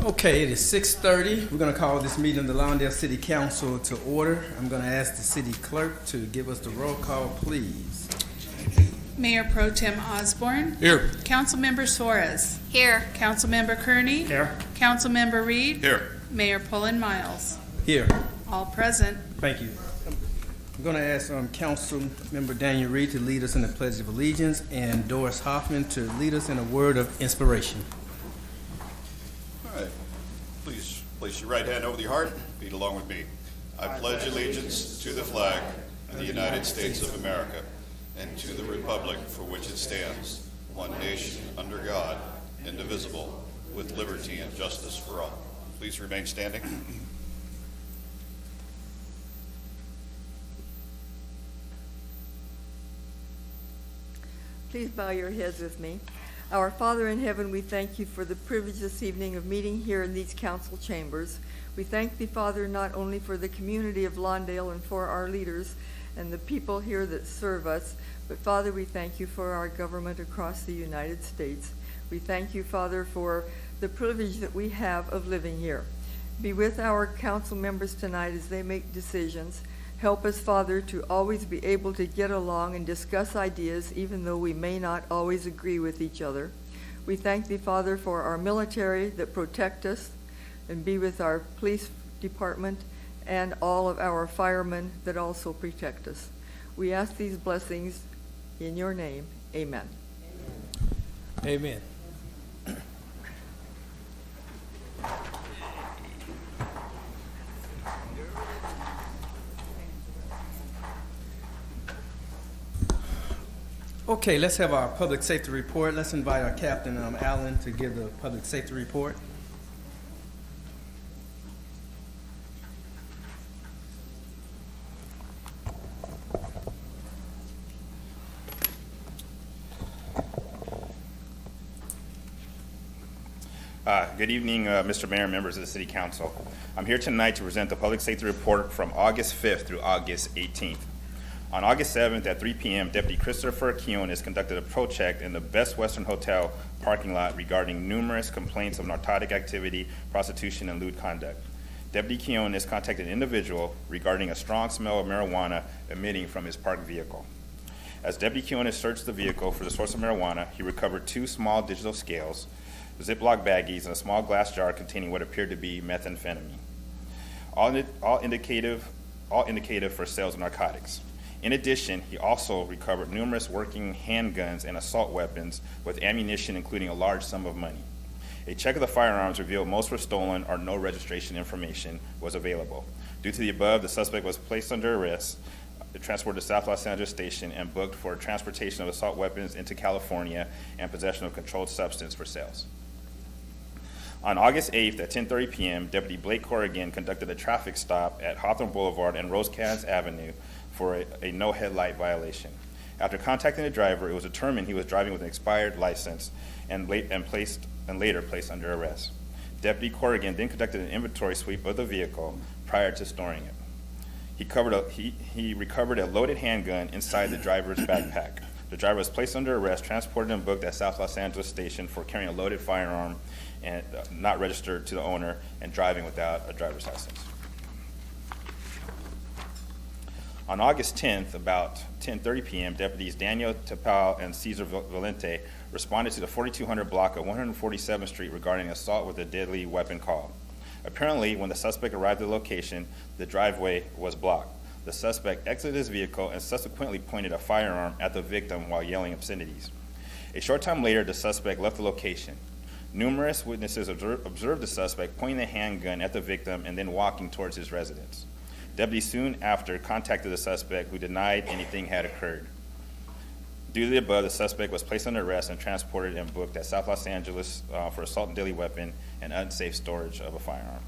Okay, it is 6:30. We're going to call this meeting of the Lawndale City Council to order. I'm going to ask the city clerk to give us the roll call, please. Mayor Pro Tem Osborne. Here. Councilmember Suarez. Here. Councilmember Kearney. Here. Councilmember Reed. Here. Mayor Pullen Miles. Here. All present. Thank you. I'm going to ask Councilmember Daniel Reed to lead us in the Pledge of Allegiance and Doris Hoffman to lead us in a word of inspiration. All right. Please place your right hand over your heart. Read along with me. I pledge allegiance to the flag of the United States of America and to the republic for which it stands, one nation, under God, indivisible, with liberty and justice for all. Please remain standing. Please bow your heads with me. Our Father in heaven, we thank you for the privilege this evening of meeting here in these council chambers. We thank thee, Father, not only for the community of Lawndale and for our leaders and the people here that serve us, but Father, we thank you for our government across the United States. We thank you, Father, for the privilege that we have of living here. Be with our council members tonight as they make decisions. Help us, Father, to always be able to get along and discuss ideas, even though we may not always agree with each other. We thank thee, Father, for our military that protect us, and be with our police department and all of our firemen that also protect us. We ask these blessings in your name. Amen. Amen. Okay, let's have our public safety report. Let's invite our Captain Allen to give the public safety report. Good evening, Mr. Mayor and members of the City Council. I'm here tonight to present the public safety report from August 5th through August 18th. On August 7th at 3 p.m., Deputy Christopher Quiones conducted a patrol check in the Best Western Hotel parking lot regarding numerous complaints of narcotic activity, prostitution, and lewd conduct. Deputy Quiones contacted an individual regarding a strong smell of marijuana emitting from his parked vehicle. As Deputy Quiones searched the vehicle for the source of marijuana, he recovered 2 small digital scales, Ziploc baggies, and a small glass jar containing what appeared to be methamphetamine, all indicative for sales of narcotics. In addition, he also recovered numerous working handguns and assault weapons with ammunition, including a large sum of money. A check of the firearms revealed most were stolen or no registration information was available. Due to the above, the suspect was placed under arrest, transported to South Los Angeles Station, and booked for transportation of assault weapons into California and possession of controlled substance for sales. On August 8th at 10:30 p.m., Deputy Blake Corrigan conducted a traffic stop at Hawthorne Boulevard and Rosecrans Avenue for a no headlight violation. After contacting the driver, it was determined he was driving with an expired license and later placed under arrest. Deputy Corrigan then conducted an inventory sweep of the vehicle prior to storing it. He recovered a loaded handgun inside the driver's backpack. The driver was placed under arrest, transported and booked at South Los Angeles Station for carrying a loaded firearm and not registered to the owner and driving without a driver's license. On August 10th, about 10:30 p.m., deputies Daniel Tapal and Cesar Valente responded to the 4200 block of 147th Street regarding assault with a deadly weapon call. Apparently, when the suspect arrived at the location, the driveway was blocked. The suspect exited his vehicle and subsequently pointed a firearm at the victim while yelling obscenities. A short time later, the suspect left the location. Numerous witnesses observed the suspect pointing the handgun at the victim and then walking towards his residence. Deputies soon after contacted the suspect, who denied anything had occurred. Due to the above, the suspect was placed under arrest and transported and booked at South Los Angeles for assault and deadly weapon and unsafe storage of a firearm.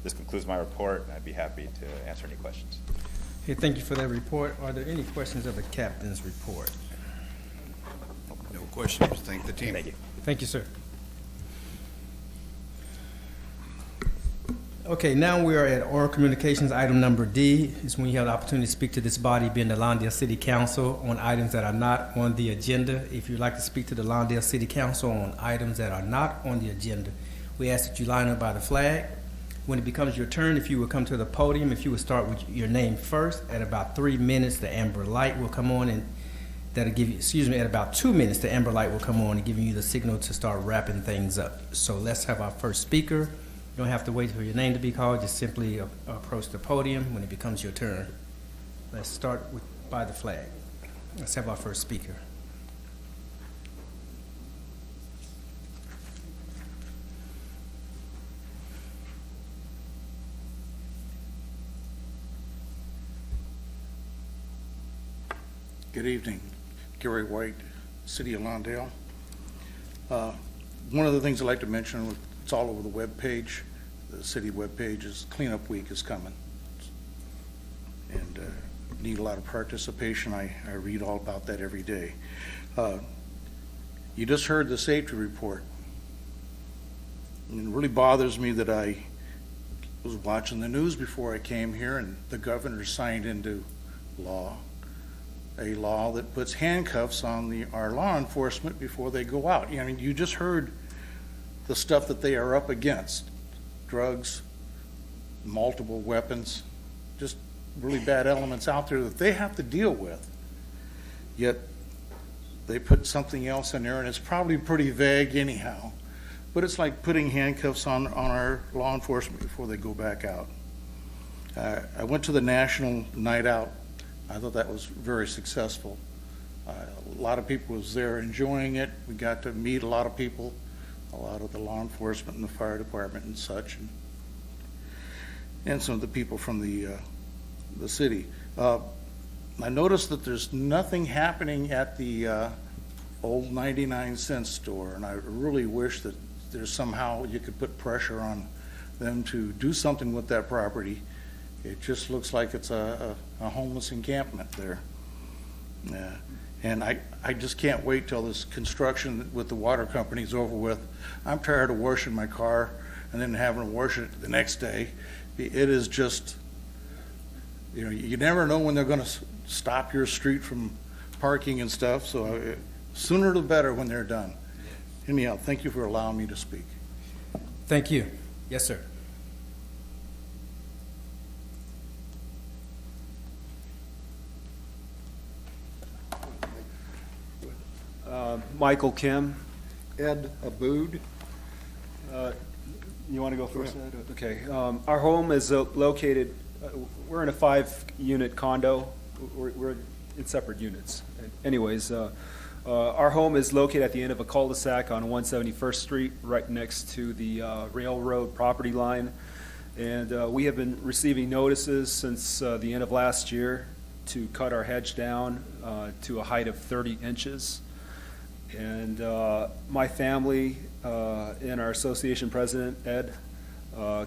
This concludes my report, and I'd be happy to answer any questions. Okay, thank you for that report. Are there any questions of the captain's report? No questions. Thank the team. Thank you. Thank you, sir. Okay, now we are at oral communications. Item number D is when you have the opportunity to speak to this body, being the Lawndale City Council, on items that are not on the agenda. If you'd like to speak to the Lawndale City Council on items that are not on the agenda, We ask that you line up by the flag. When it becomes your turn, if you will come to the podium, if you would start with your name first. At about 3 minutes, the amber light will come on, and that'll give you, at about 2 minutes, the amber light will come on and giving you the signal to start wrapping things up. So let's have our first speaker. You don't have to wait for your name to be called. Just simply approach the podium when it becomes your turn. Let's start by the flag. Let's have our first speaker. Good evening. Gary White, City of Lawndale. One of the things I'd like to mention, it's all over the webpage, the city webpage, is Cleanup Week is coming. And need a lot of participation. I read all about that every day. You just heard the safety report. And it really bothers me that I was watching the news before I came here, and the governor signed into law a law that puts handcuffs on our law enforcement before they go out. I mean, you just heard the stuff that they are up against. Drugs, multiple weapons, just really bad elements out there that they have to deal with. Yet they put something else in there, and it's probably pretty vague anyhow. But it's like putting handcuffs on our law enforcement before they go back out. I went to the National Night Out. I thought that was very successful. A lot of people was there enjoying it. We got to meet a lot of people, a lot of the law enforcement and the fire department and such, and some of the people from the city. I noticed that there's nothing happening at the old 99-cent store, and I really wish that there's somehow you could put pressure on them to do something with that property. It just looks like it's a homeless encampment there. And I just can't wait till this construction with the water company is over with. I'm tired of washing my car and then having to wash it the next day. It is just, you never know when they're going to stop your street from parking and stuff, so sooner the better when they're done. Anyhow, thank you for allowing me to speak. Thank you. Yes, sir. Michael Kim. Ed Abood. You want to go first, Ed? Okay. Our home is located, we're in a 5-unit condo. We're in separate units. Anyways, our home is located at the end of a cul-de-sac on 171st Street, right next to the railroad property line. And we have been receiving notices since the end of last year to cut our hedge down to a height of 30 inches. And my family and our association president, Ed,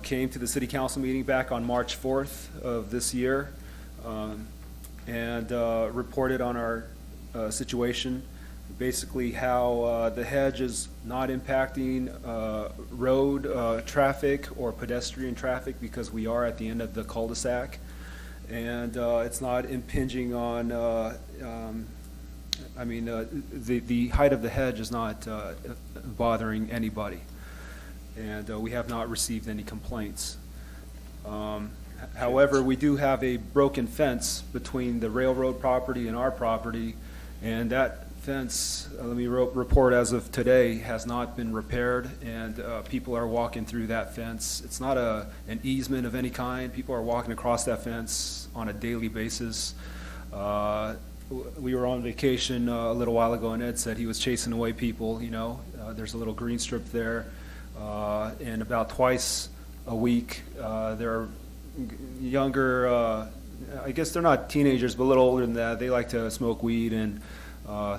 came to the city council meeting back on March 4th of this year and reported on our situation, basically how the hedge is not impacting road traffic or pedestrian traffic because we are at the end of the cul-de-sac, and it's not impinging on the height of the hedge is not bothering anybody, and we have not received any complaints. However, we do have a broken fence between the railroad property and our property, and that fence, let me report as of today, has not been repaired, and people are walking through that fence. It's not an easement of any kind. People are walking across that fence on a daily basis. We were on vacation a little while ago, and Ed said he was chasing away people. There's a little green strip there, and about twice a week there are younger, I guess they're not teenagers, but a little older than that. They like to smoke weed and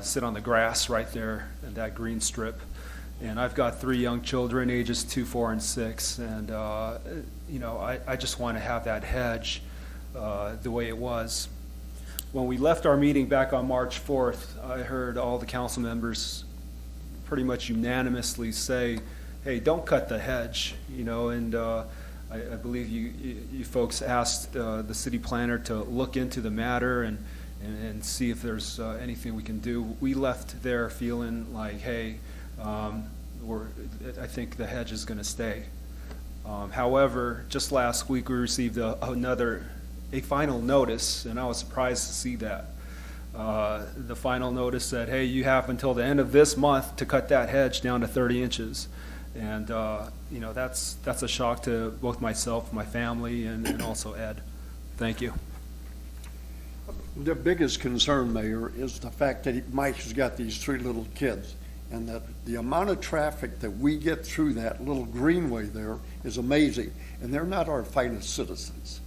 sit on the grass right there in that green strip. And I've got 3 young children, ages 2, 4, and 6, and I just want to have that hedge the way it was. When we left our meeting back on March 4th, I heard all the council members pretty much unanimously say, hey, don't cut the hedge, and I believe you folks asked the city planner to look into the matter and see if there's anything we can do. We left there feeling like, hey, I think the hedge is going to stay. However, just last week, we received a final notice, and I was surprised to see that. The final notice said, hey, you have until the end of this month to cut that hedge down to 30 inches. And, that's a shock to both myself, my family, and also Ed. Thank you. The biggest concern, Mayor, is the fact that Mike has got these 3 little kids, and that the amount of traffic that we get through that little greenway there is amazing, and they're not our finest citizens.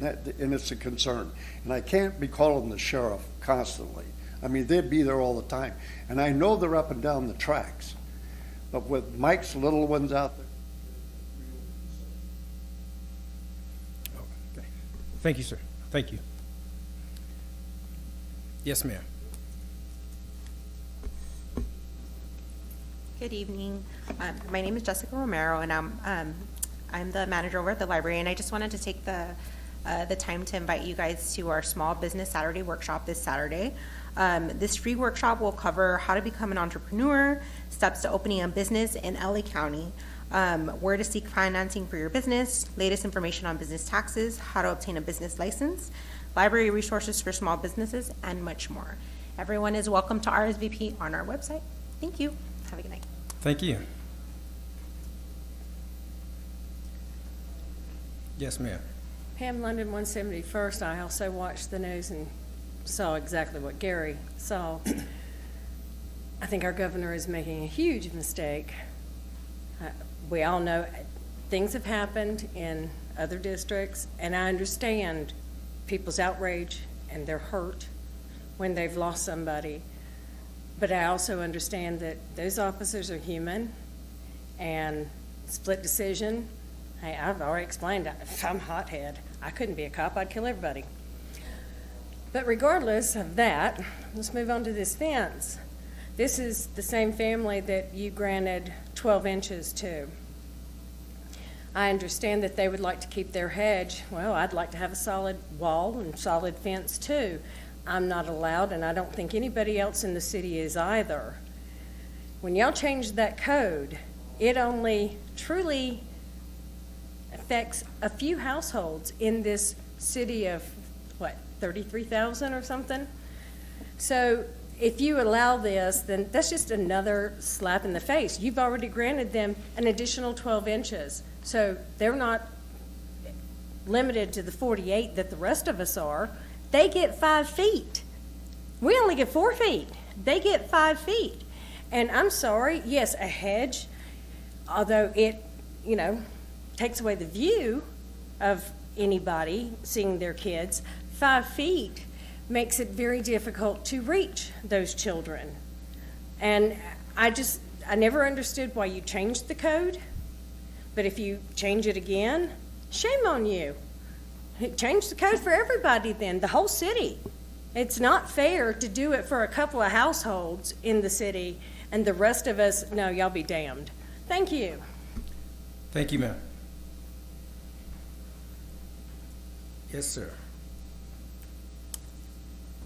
And it's a concern. And I can't be calling the sheriff constantly. I mean, they'd be there all the time. And I know they're up and down the tracks. But with Mike's little ones out there. Okay. Thank you, sir. Thank you. Yes, ma'am. Good evening. My name is Jessica Romero, and I'm the manager over at the library. And I just wanted to take the time to invite you guys to our Small Business Saturday workshop this Saturday. This free workshop will cover how to become an entrepreneur, steps to opening a business in LA County, where to seek financing for your business, latest information on business taxes, how to obtain a business license, library resources for small businesses, and much more. Everyone is welcome to RSVP on our website. Thank you. Have a good night. Thank you. Yes, ma'am. Pam London, 171st. I also watched the news and saw exactly what Gary saw. I think our governor is making a huge mistake. We all know things have happened in other districts, and I understand people's outrage and their hurt when they've lost somebody. But I also understand that those officers are human, and split decision. Hey, I've already explained, if I'm a hothead, I couldn't be a cop, I'd kill everybody. But regardless of that, let's move on to this fence. This is the same family that you granted 12 inches to. I understand that they would like to keep their hedge. Well, I'd like to have a solid wall and solid fence too. I'm not allowed, and I don't think anybody else in the city is either. When y'all changed that code, it only truly affects a few households in this city of, 33,000 or something? So if you allow this, then that's just another slap in the face. You've already granted them an additional 12 inches. So they're not limited to the 48 that the rest of us are. They get 5 feet. We only get 4 feet. They get 5 feet. And I'm sorry, yes, a hedge, although it, takes away the view of anybody seeing their kids, 5 feet makes it very difficult to reach those children. And I never understood why you changed the code, but if you change it again, shame on you. Change the code for everybody then, the whole city. It's not fair to do it for a couple of households in the city and the rest of us, no, y'all be damned. Thank you. Thank you, ma'am. Yes, sir.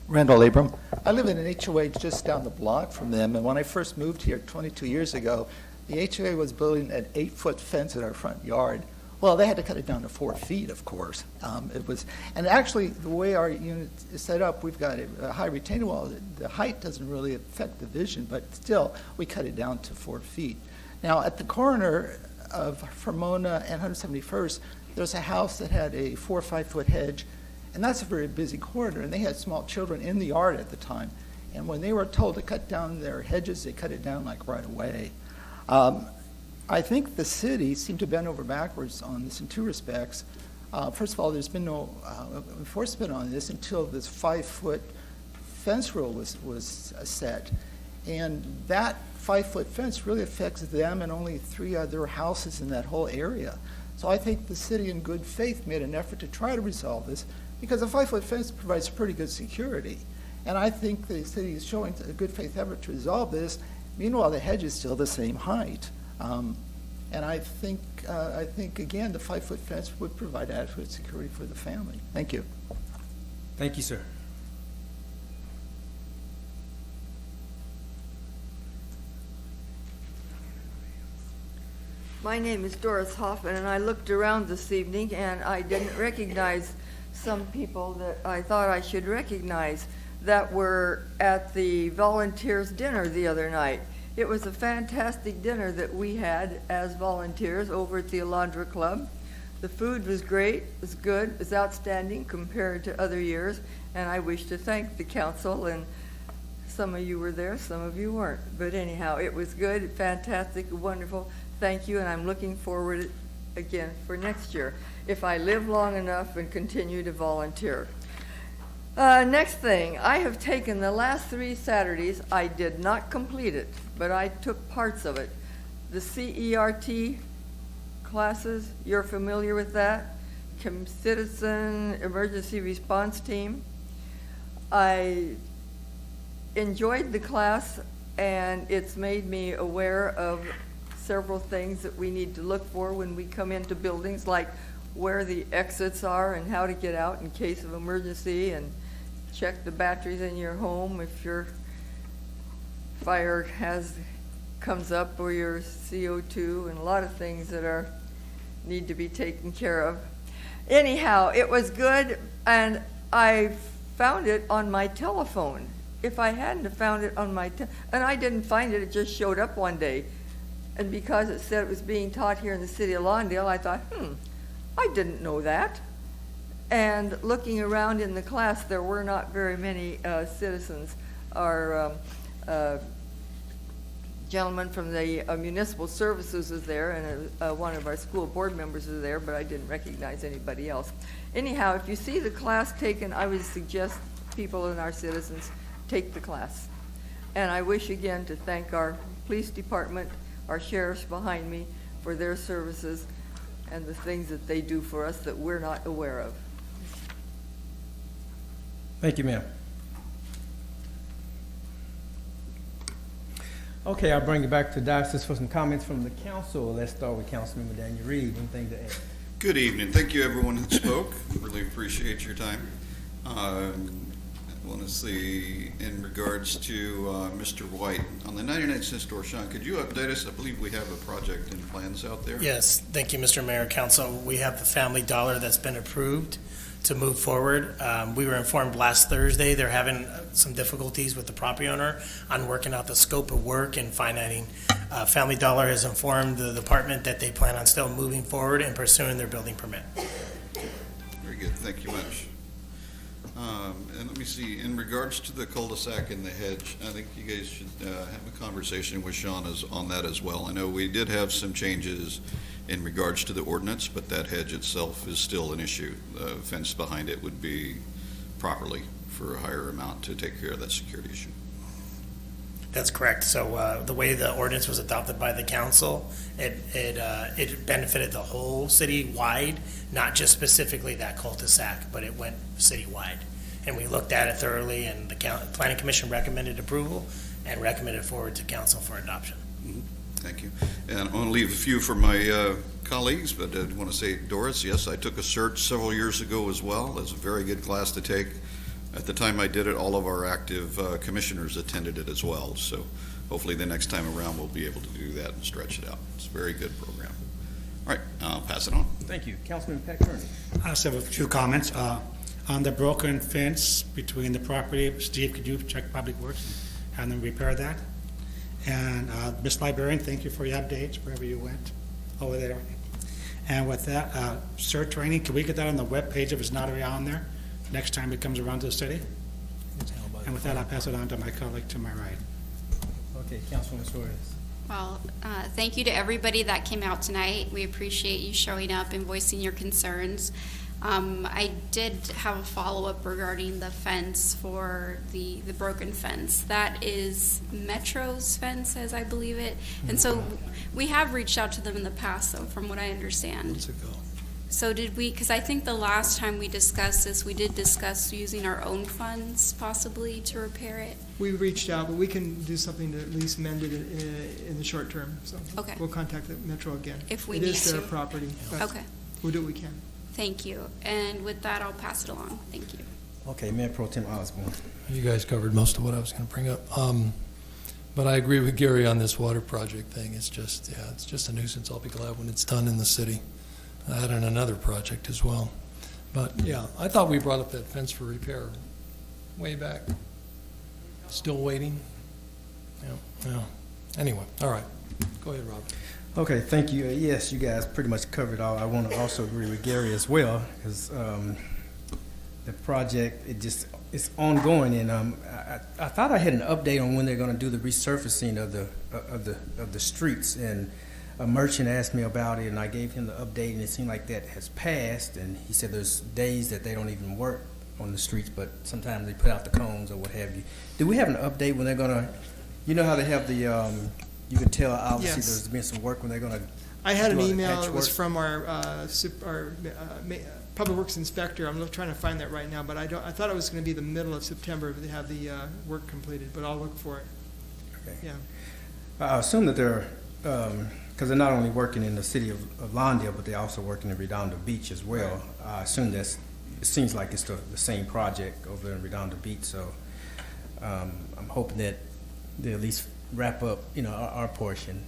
Randall Abram. I live in an HOA just down the block from them, and when I first moved here 22 years ago, the HOA was building an 8-foot fence in our front yard. Well, they had to cut it down to 4 feet, of course. And actually, the way our unit is set up, we've got a high retaining wall. The height doesn't really affect the vision, but still, we cut it down to 4 feet. Now, at the corner of Fremona and 171st, there's a house that had a 4 or 5 foot hedge, and that's a very busy corridor, and they had small children in the yard at the time. And when they were told to cut down their hedges, they cut it down like right away. I think the city seemed to bend over backwards on this in 2 respects. First of all, there's been no enforcement on this until this 5-foot fence rule was set. And that 5-foot fence really affects them and only 3 other houses in that whole area. So I think the city in good faith made an effort to try to resolve this because a 5-foot fence provides pretty good security. And I think the city is showing a good faith effort to resolve this. Meanwhile, the hedge is still the same height. And I think again, the 5-foot fence would provide adequate security for the family. Thank you. Thank you, sir. My name is Doris Hoffman, and I looked around this evening, and I didn't recognize some people that I thought I should recognize that were at the volunteers' dinner the other night. It was a fantastic dinner that we had as volunteers over at the Alondra Club. The food was great, it was good, it was outstanding compared to other years, and I wish to thank the council, and some of you were there, some of you weren't. But anyhow, it was good, fantastic, wonderful. Thank you, and I'm looking forward again for next year, if I live long enough and continue to volunteer. Next thing, I have taken the last 3 Saturdays. I did not complete it, but I took parts of it. The CERT classes, you're familiar with that? Citizen Emergency Response Team. I enjoyed the class, and it's made me aware of several things that we need to look for when we come into buildings, like where the exits are and how to get out in case of emergency, and check the batteries in your home if your fire comes up, or your CO2, and a lot of things that need to be taken care of. Anyhow, it was good, and I found it on my telephone. If I hadn't have found it on my and I didn't find it, it just showed up one day. And because it said it was being taught here in the city of Lawndale, I thought, I didn't know that. And looking around in the class, there were not very many citizens. Our gentleman from the municipal services was there, and one of our school board members was there, but I didn't recognize anybody else. Anyhow, if you see the class taken, I would suggest people and our citizens take the class. And I wish again to thank our police department, our sheriffs behind me, for their services and the things that they do for us that we're not aware of. Thank you, ma'am. Okay, I'll bring you back to diocese for some comments from the council. Let's start with Councilmember Daniel Reed. Anything to add? Good evening. Thank you, everyone that spoke. Really appreciate your time. I want to see, in regards to Mr. White, on the 99-cent store, Sean, could you update us? I believe we have a project in plans out there. Yes, thank you, Mr. Mayor, Council. We have the Family Dollar that's been approved to move forward. We were informed last Thursday they're having some difficulties with the property owner on working out the scope of work and finding. Family Dollar has informed the department that they plan on still moving forward and pursuing their building permit. Very good. Thank you much. And let me see, in regards to the cul-de-sac and the hedge, I think you guys should have a conversation with Sean on that as well. I know we did have some changes in regards to the ordinance, but that hedge itself is still an issue. The fence behind it would be properly for a higher amount to take care of that security issue. That's correct. So the way the ordinance was adopted by the council, it benefited the whole city-wide, not just specifically that cul-de-sac, but it went city-wide. And we looked at it thoroughly, and the Planning Commission recommended approval and recommended forward to council for adoption. Mm-hmm. Thank you. And I want to leave a few for my colleagues, but I want to say, Doris, yes, I took a search several years ago as well. It's a very good class to take. At the time I did it, all of our active commissioners attended it as well. So hopefully the next time around we'll be able to do that and stretch it out. It's a very good program. All right, I'll pass it on. Thank you. Councilman Pat Kearney. I just have a few comments. On the broken fence between the property, Steve, could you check Public Works and have them repair that? And Ms. Librarian, thank you for your updates wherever you went over there. And with that, CERT training, can we get that on the web page if it's not already on there next time it comes around to the city? And with that, I'll pass it on to my colleague to my right. Okay, Councilwoman Suarez. Well, thank you to everybody that came out tonight. We appreciate you showing up and voicing your concerns. I did have a follow-up regarding the fence for the broken fence. That is Metro's fence, as I believe it. And so we have reached out to them in the past, though, from what I understand. Months ago. So did we, because I think the last time we discussed this, we did discuss using our own funds possibly to repair it. We reached out, but we can do something to at least mend it in the short term. So Okay. We'll contact the Metro again. If we It need is their to. property. but Okay. We'll do what we can. Thank you. And with that, I'll pass it along. Thank you. Okay, Mayor Pro Tem Osborne. You guys covered most of what I was going to bring up. But I agree with Gary on this water project thing. It's just, yeah, it's just a nuisance. I'll be glad when it's done in the city. That and another project as well. But yeah, I thought we brought up that fence for repair way back. Still waiting. Yeah. Anyway, all right. Go ahead, Robert. Okay, thank you. Yes, you guys pretty much covered all. I want to also agree with Gary as well, because the project, it's ongoing, and I thought I had an update on when they're going to do the resurfacing of the streets, and a merchant asked me about it, and I gave him the update, and it seemed like that has passed, and he said there's days that they don't even work on the streets, but sometimes they put out the cones or what have you. Do we have an update when they're going to, you know how they have the, you can tell obviously Yes. there's been some work when they're going to I had an do all the email, it was patchwork? from our Public Works Inspector. I'm trying to find that right now, but I thought it was going to be the middle of September to have the work completed, but I'll look for it. Okay. Yeah. I assume that they're, because they're not only working in the city of Lawndale, but they're also working in Redondo Beach as well. Right. I assume it seems like it's the same project over there in Redondo Beach, so I'm hoping that they at least wrap up, our portion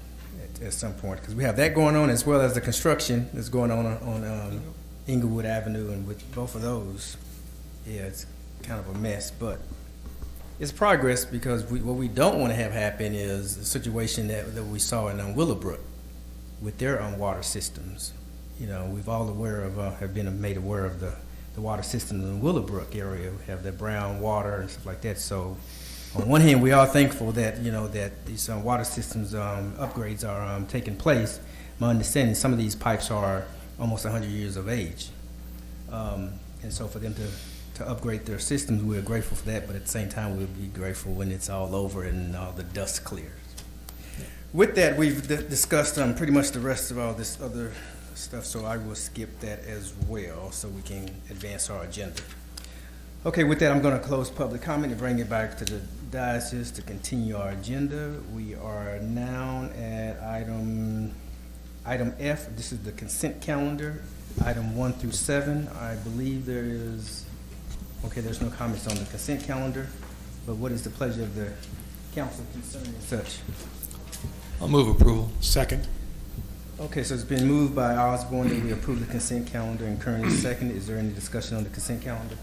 at some point, because we have that going on as well as the construction that's going on Inglewood Avenue, and with both of those, yeah, it's kind of a mess, but it's progress, because what we don't want to have happen is a situation that we saw in Willowbrook with their water systems. We've all have been made aware of the water systems in the Willowbrook area. We have the brown water and stuff like that. So on one hand, we are thankful that, that these water systems upgrades are taking place. My understanding, some of these pipes are almost 100 years of age. And so for them to upgrade their systems, we're grateful for that, but at the same time, we'll be grateful when it's all over and all the dust clears. With that, we've discussed pretty much the rest of all this other stuff, so I will skip that as well so we can advance our agenda. Okay, with that, I'm going to close public comment and bring it back to the diocese to continue our agenda. We are now at item F. This is the consent calendar, item 1 through 7. I believe there's no comments on the consent calendar, but what is the pleasure of the council concerning such? I'll move approval. Second. Okay, so it's been moved by Osborne that we approve the consent calendar, and currently second. Is there any discussion on the consent calendar?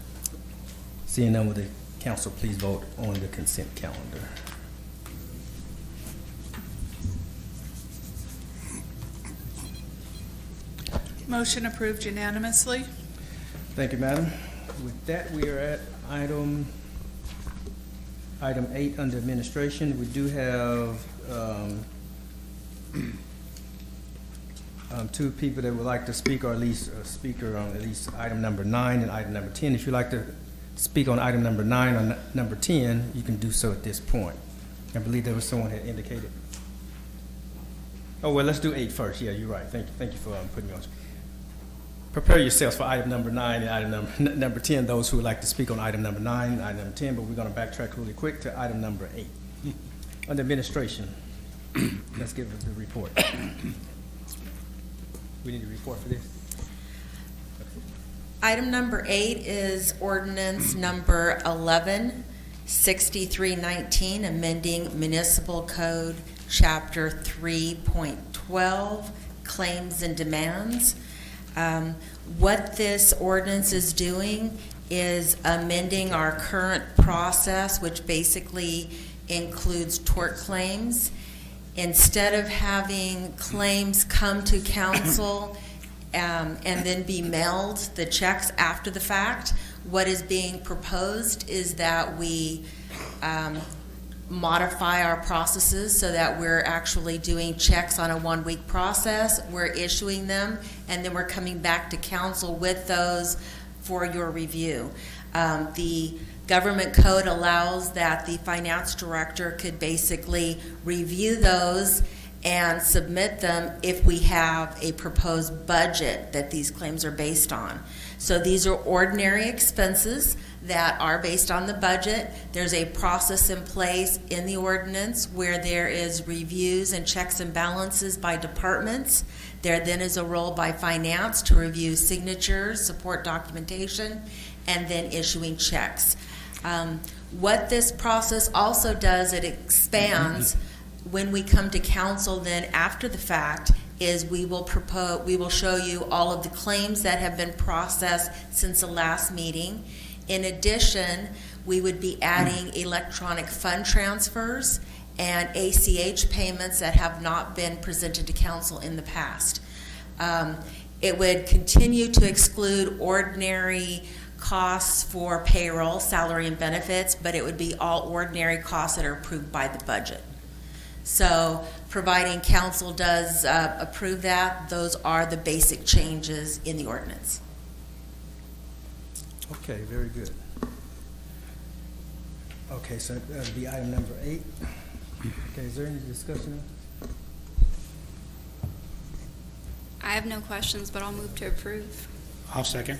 Seeing none, will the council please vote on the consent calendar? Motion approved unanimously. Thank you, madam. With that, we are at item 8 under administration. We do have two people that would like to speak, or at least a speaker on at least item number 9 and item number 10. If you'd like to speak on item number 9 or number 10, you can do so at this point. I believe there was someone that indicated. Oh, well, let's do 8 first. Yeah, you're right. Thank you for putting me on. Prepare yourselves for item number 9 and item number 10, those who would like to speak on item number 9 and item number 10, but we're going to backtrack really quick to item number 8. Under administration, let's give the report. We need a report for this? Item number 8 is ordinance number 116319, amending Municipal Code Chapter 3.12, Claims and Demands. What this ordinance is doing is amending our current process, which basically includes tort claims. Instead of having claims come to council and then be mailed, the checks after the fact, what is being proposed is that we modify our processes so that we're actually doing checks on a 1-week process. We're issuing them, and then we're coming back to council with those for your review. The government code allows that the finance director could basically review those and submit them if we have a proposed budget that these claims are based on. So these are ordinary expenses that are based on the budget. There's a process in place in the ordinance where there is reviews and checks and balances by departments. There then is a role by finance to review signatures, support documentation, and then issuing checks. What this process also does, it expands when we come to council then after the fact, is we will show you all of the claims that have been processed since the last meeting. In addition, we would be adding electronic fund transfers and ACH payments that have not been presented to council in the past. It would continue to exclude ordinary costs for payroll, salary, and benefits, but it would be all ordinary costs that are approved by the budget. So, providing council does approve that, those are the basic changes in the ordinance. Okay, very good. Okay, so that would be item number 8. Okay, is there any discussion? I have no questions, but I'll move to approve. I'll second.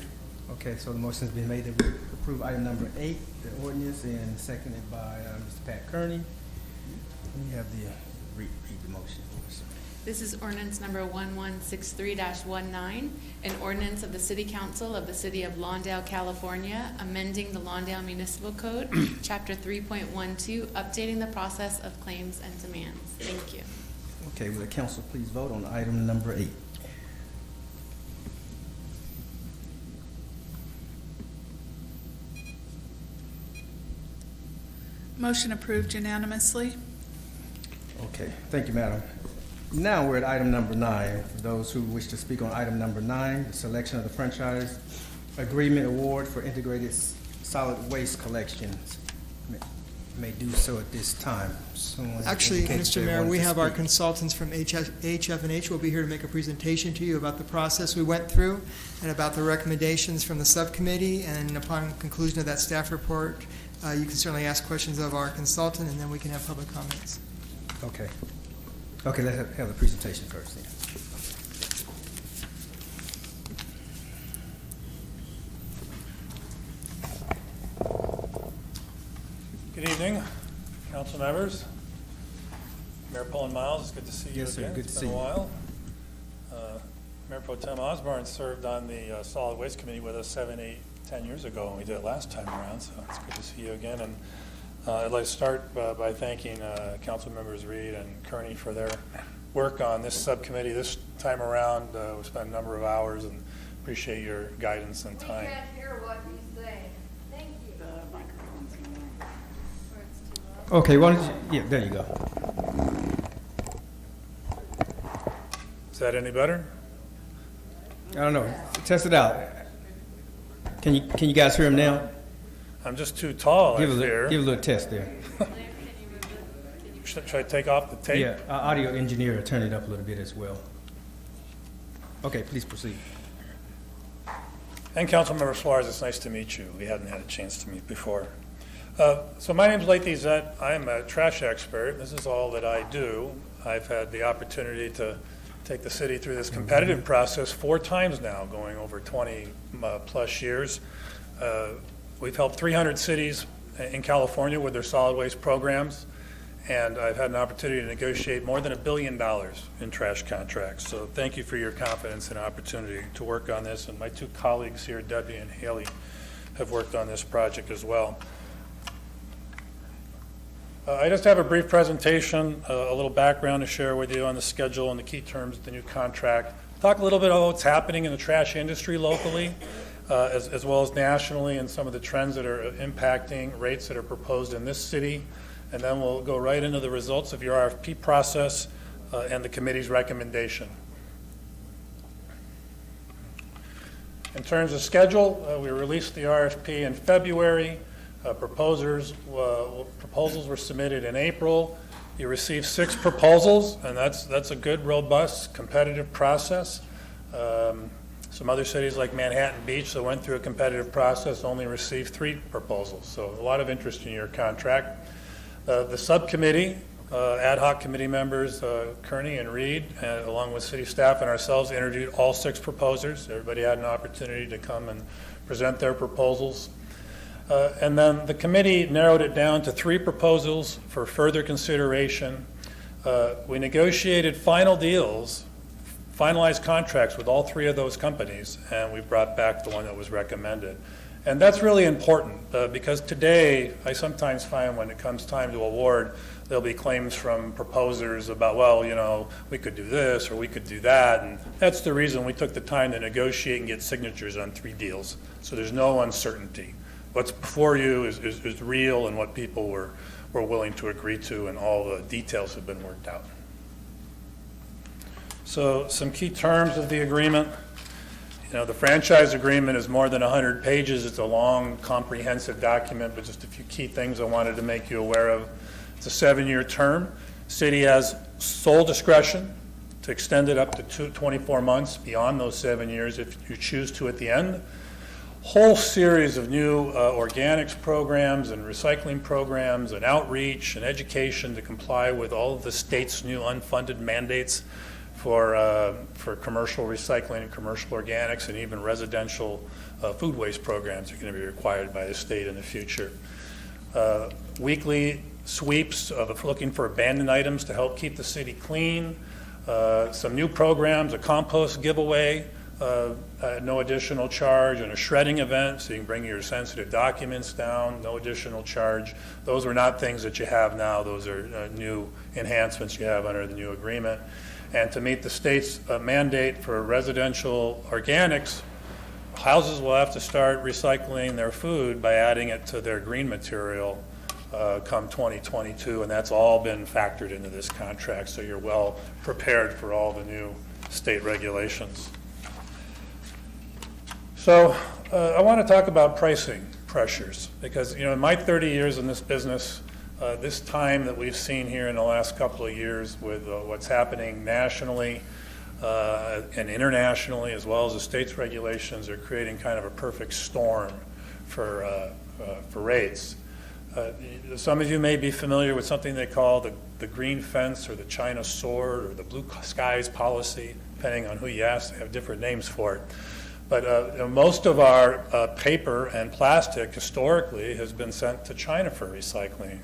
Okay, so the motion's been made that we approve item number 8, the ordinance, and seconded by Mr. Pat Kearney. We have the read the motion for us. This is ordinance number 1163-19, an ordinance of the City Council of the City of Lawndale, California, amending the Lawndale Municipal Code, Chapter 3.12, updating the process of claims and demands. Thank you. Okay, will the council please vote on item number 8? Motion approved unanimously. Okay, thank you, madam. Now we're at item number 9. For those who wish to speak on item number 9, the selection of the franchise agreement award for integrated solid waste collections may do so at this time. Actually, Mr. Mayor, we have our consultants from HF&H will be here to make a presentation to you about the process we went through and about the recommendations from the subcommittee. And upon conclusion of that staff report, you can certainly ask questions of our consultant, and then we can have public comments. Okay. Okay, let's have the presentation first then. Good evening, council members. Mayor Paul Miles, it's good to see you Yes, sir. again. Good to It's see been a you. while. Mayor Pro Tem Osborne served on the Solid Waste Committee with us 7, 8, 10 years ago, and we did it last time around, so it's good to see you again. And I'd like to start by thanking council members Reed and Kearney for their work on this subcommittee this time around. We spent a number of hours and appreciate your guidance and time. We can't hear what he's saying. Thank you. Okay, why don't you, yeah, there you go. Is that any better? I don't know. Test it out. Can you guys hear him now? I'm just too tall, Give I a fear. little test there. Should I take off the tape? Yeah, our audio engineer will turn it up a little bit as well. Okay, please proceed. And Councilmember Suarez, it's nice to meet you. We hadn't had a chance to meet before. So my name's Lathy Zett. I'm a trash expert. This is all that I do. I've had the opportunity to take the city through this competitive process 4 times now, going over 20 plus years. We've helped 300 cities in California with their solid waste programs, and I've had an opportunity to negotiate more than $1 billion in trash contracts. So thank you for your confidence and opportunity to work on this. And my 2 colleagues here, Debbie and Haley, have worked on this project as well. I just have a brief presentation, a little background to share with you on the schedule and the key terms of the new contract. Talk a little bit about what's happening in the trash industry locally, as well as nationally, and some of the trends that are impacting rates that are proposed in this city. And then we'll go right into the results of your RFP process and the committee's recommendation. In terms of schedule, we released the RFP in February. Proposals were submitted in April. You received 6 proposals, and that's a good, robust, competitive process. Some other cities like Manhattan Beach that went through a competitive process only received 3 proposals. So a lot of interest in your contract. The subcommittee, ad hoc committee members, Kearney and Reed, along with city staff and ourselves, interviewed all 6 proposers. Everybody had an opportunity to come and present their proposals. And then the committee narrowed it down to 3 proposals for further consideration. We negotiated final deals, finalized contracts with all 3 of those companies, and we brought back the one that was recommended. And that's really important because today I sometimes find when it comes time to award, there'll be claims from proposers about, well, you know, we could do this or we could do that. And that's the reason we took the time to negotiate and get signatures on 3 deals. So there's no uncertainty. What's before you is real and what people were willing to agree to, and all the details have been worked out. So some key terms of the agreement. You know, the franchise agreement is more than 100 pages. It's a long, comprehensive document, but just a few key things I wanted to make you aware of. It's a 7-year term. City has sole discretion to extend it up to 24 months beyond those 7 years if you choose to at the end. Whole series of new organics programs and recycling programs and outreach and education to comply with all of the state's new unfunded mandates for commercial recycling and commercial organics, and even residential food waste programs are going to be required by the state in the future. Weekly sweeps of looking for abandoned items to help keep the city clean. Some new programs, a compost giveaway, no additional charge, and a shredding event so you can bring your sensitive documents down, no additional charge. Those are not things that you have now. Those are new enhancements you have under the new agreement. And to meet the state's mandate for residential organics, houses will have to start recycling their food by adding it to their green material come 2022, and that's all been factored into this contract, so you're well prepared for all the new state regulations. So I want to talk about pricing pressures, because in my 30 years in this business, this time that we've seen here in the last couple of years with what's happening nationally and internationally, as well as the state's regulations, are creating kind of a perfect storm for rates. Some of you may be familiar with something they call the green fence or the China sword or the blue skies policy, depending on who you ask. They have different names for it. But most of our paper and plastic historically has been sent to China for recycling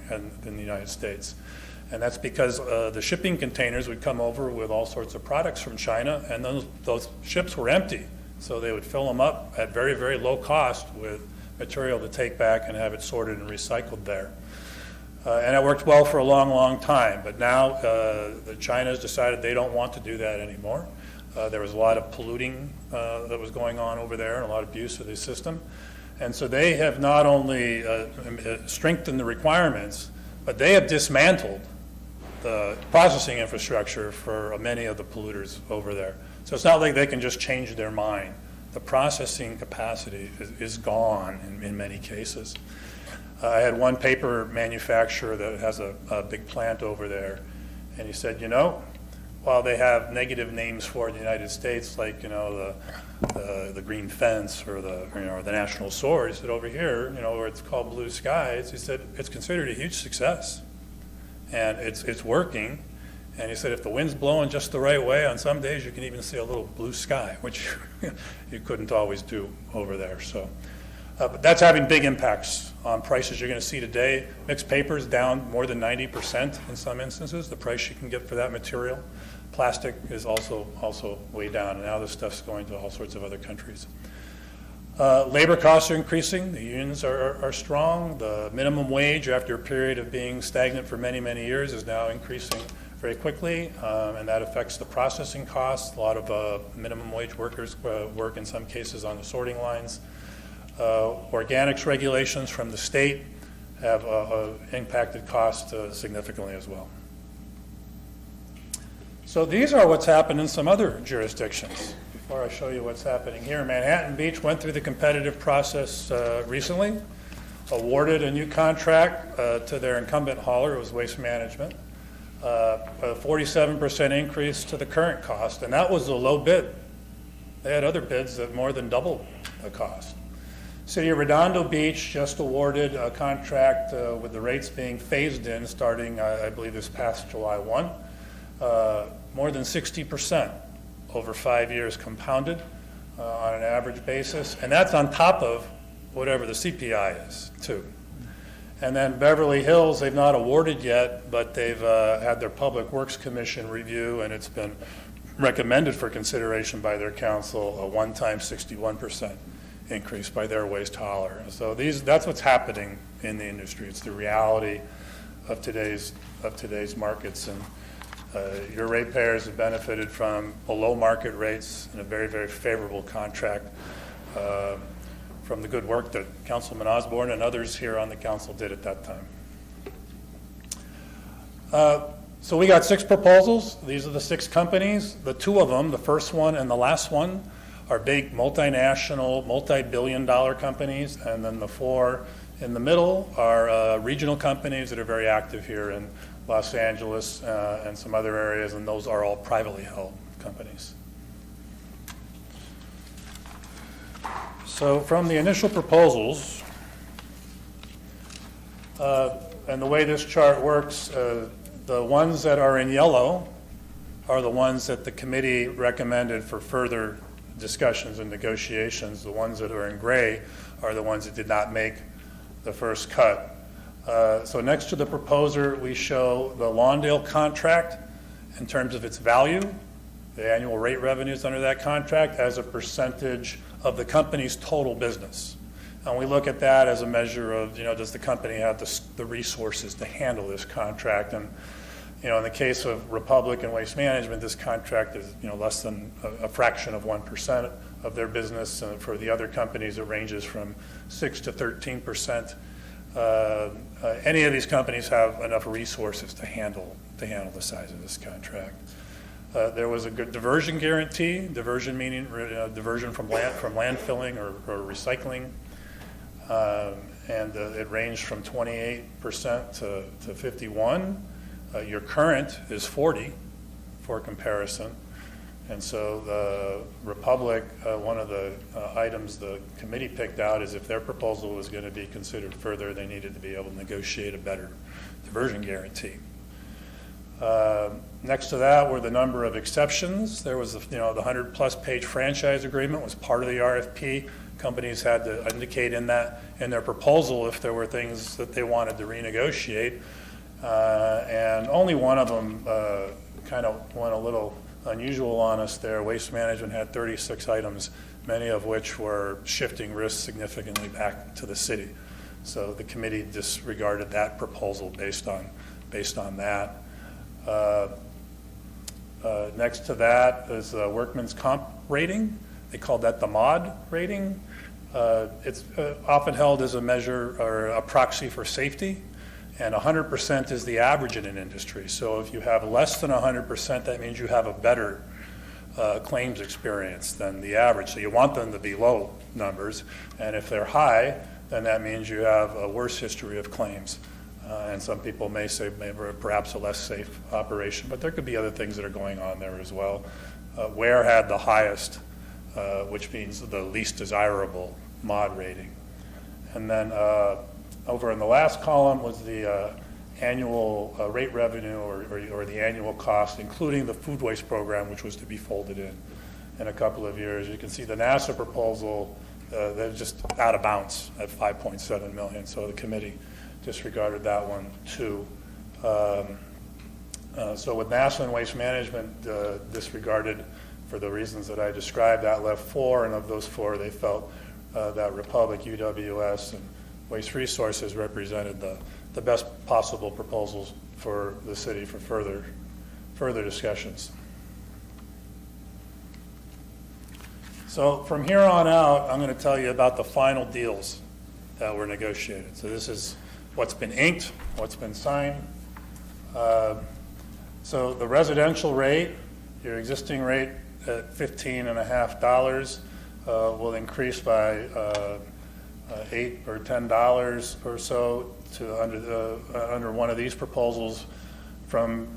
in the United States. And that's because the shipping containers would come over with all sorts of products from China, and those ships were empty. So they would fill them up at very, very low cost with material to take back and have it sorted and recycled there. And it worked well for a long, long time. But now China's decided they don't want to do that anymore. There was a lot of polluting that was going on over there and a lot of abuse of the system. And so they have not only strengthened the requirements, but they have dismantled the processing infrastructure for many of the polluters over there. So it's not like they can just change their mind. The processing capacity is gone in many cases. I had one paper manufacturer that has a big plant over there, and he said, while they have negative names for the United States, like the green fence or the national sword, he said over here, where it's called blue skies, he said it's considered a huge success, and it's working. And he said if the wind's blowing just the right way, on some days you can even see a little blue sky, which you couldn't always do over there. So, but that's having big impacts on prices you're going to see today. Mixed paper is down more than 90% in some instances, the price you can get for that material. Plastic is also way down, and now this stuff's going to all sorts of other countries. Labor costs are increasing. The unions are strong. The minimum wage, after a period of being stagnant for many, many years, is now increasing very quickly, and that affects the processing costs. A lot of minimum wage workers work in some cases on the sorting lines. Organics regulations from the state have impacted costs significantly as well. So these are what's happened in some other jurisdictions. Before I show you what's happening here, Manhattan Beach went through the competitive process recently, awarded a new contract to their incumbent hauler, it was Waste Management, a 47% increase to the current cost, and that was a low bid. They had other bids that more than doubled the cost. City of Redondo Beach just awarded a contract with the rates being phased in starting, I believe, this past July 1. More than 60% over 5 years compounded on an average basis, and that's on top of whatever the CPI is, too. And then Beverly Hills, they've not awarded yet, but they've had their Public Works Commission review, and it's been recommended for consideration by their council, a one-time 61% increase by their waste hauler. And so that's what's happening in the industry. It's the reality of today's markets. And your ratepayers have benefited from below market rates and a very, very favorable contract from the good work that Councilman Osborne and others here on the council did at that time. So we got 6 proposals. These are the 6 companies. The 2 of them, the first one and the last one, are big multinational, multi-billion-dollar companies, and then the 4 in the middle are regional companies that are very active here in Los Angeles and some other areas, and those are all privately held companies. So from the initial proposals, and the way this chart works, the ones that are in yellow are the ones that the committee recommended for further discussions and negotiations. The ones that are in gray are the ones that did not make the first cut. So next to the proposer, we show the Lawndale contract in terms of its value, the annual rate revenues under that contract as a percentage of the company's total business. And we look at that as a measure of, does the company have the resources to handle this contract? And, in the case of Republic and Waste Management, this contract is, less than a fraction of 1% of their business. For the other companies, it ranges from 6 to 13%. Any of these companies have enough resources to handle the size of this contract. There was a good diversion guarantee. Diversion meaning diversion from landfilling or recycling. And it ranged from 28% to 51%. Your current is 40% for comparison. And so the Republic, one of the items the committee picked out is if their proposal was going to be considered further, they needed to be able to negotiate a better diversion guarantee. Next to that were the number of exceptions. There was the 100-plus page franchise agreement was part of the RFP. Companies had to indicate in their proposal if there were things that they wanted to renegotiate. And only one of them kind of went a little unusual on us there. Waste Management had 36 items, many of which were shifting risks significantly back to the city. So the committee disregarded that proposal based on that. Next to that is a workman's comp rating. They called that the MOD rating. It's often held as a measure or a proxy for safety, and 100% is the average in an industry. So if you have less than 100%, that means you have a better claims experience than the average. So you want them to be low numbers, and if they're high, then that means you have a worse history of claims. And some people may say maybe perhaps a less safe operation, but there could be other things that are going on there as well. Ware had the highest, which means the least desirable MOD rating. And then over in the last column was the annual rate revenue or the annual cost, including the food waste program, which was to be folded in a couple of years. You can see the NASA proposal, they're just out of bounds at $5.7 million. So the committee disregarded that one too. So with NASA and Waste Management disregarded for the reasons that I described, that left 4, and of those 4, they felt that Republic, UWS, and Waste Resources represented the best possible proposals for the city for further discussions. So from here on out, I'm going to tell you about the final deals that were negotiated. So this is what's been inked, what's been signed. So the residential rate, your existing rate at $15.50 will increase by $8 or $10 or so to under one of these proposals, from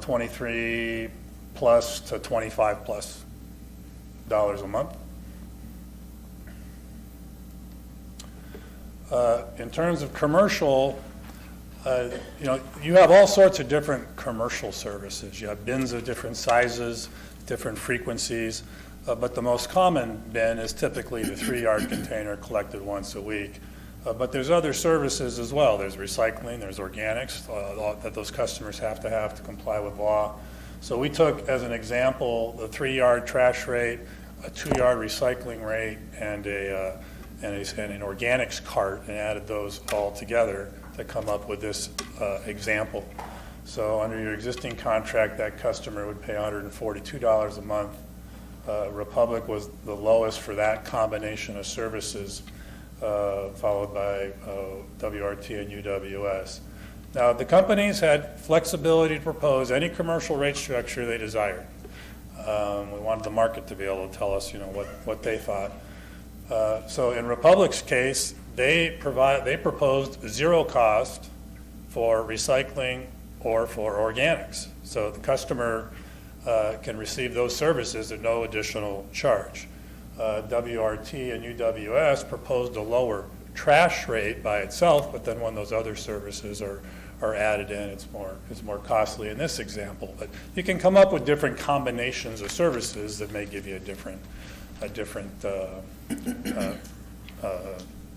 23 plus to 25 plus dollars a month. In terms of commercial, you have all sorts of different commercial services. You have bins of different sizes, different frequencies, but the most common bin is typically the 3-yard container collected once a week. But there's other services as well. There's recycling, there's organics that those customers have to comply with law. So we took as an example the 3-yard trash rate, a 2-yard recycling rate, and a and an organics cart and added those all together to come up with this example. So under your existing contract, that customer would pay $142 a month. Republic was the lowest for that combination of services, followed by WRT and UWS. Now, the companies had flexibility to propose any commercial rate structure they desired. We wanted the market to be able to tell us, what they thought. So in Republic's case, they proposed zero cost for recycling or for organics. So the customer can receive those services at no additional charge. WRT and UWS proposed a lower trash rate by itself, but then when those other services are added in, it's more costly in this example. But you can come up with different combinations of services that may give you a different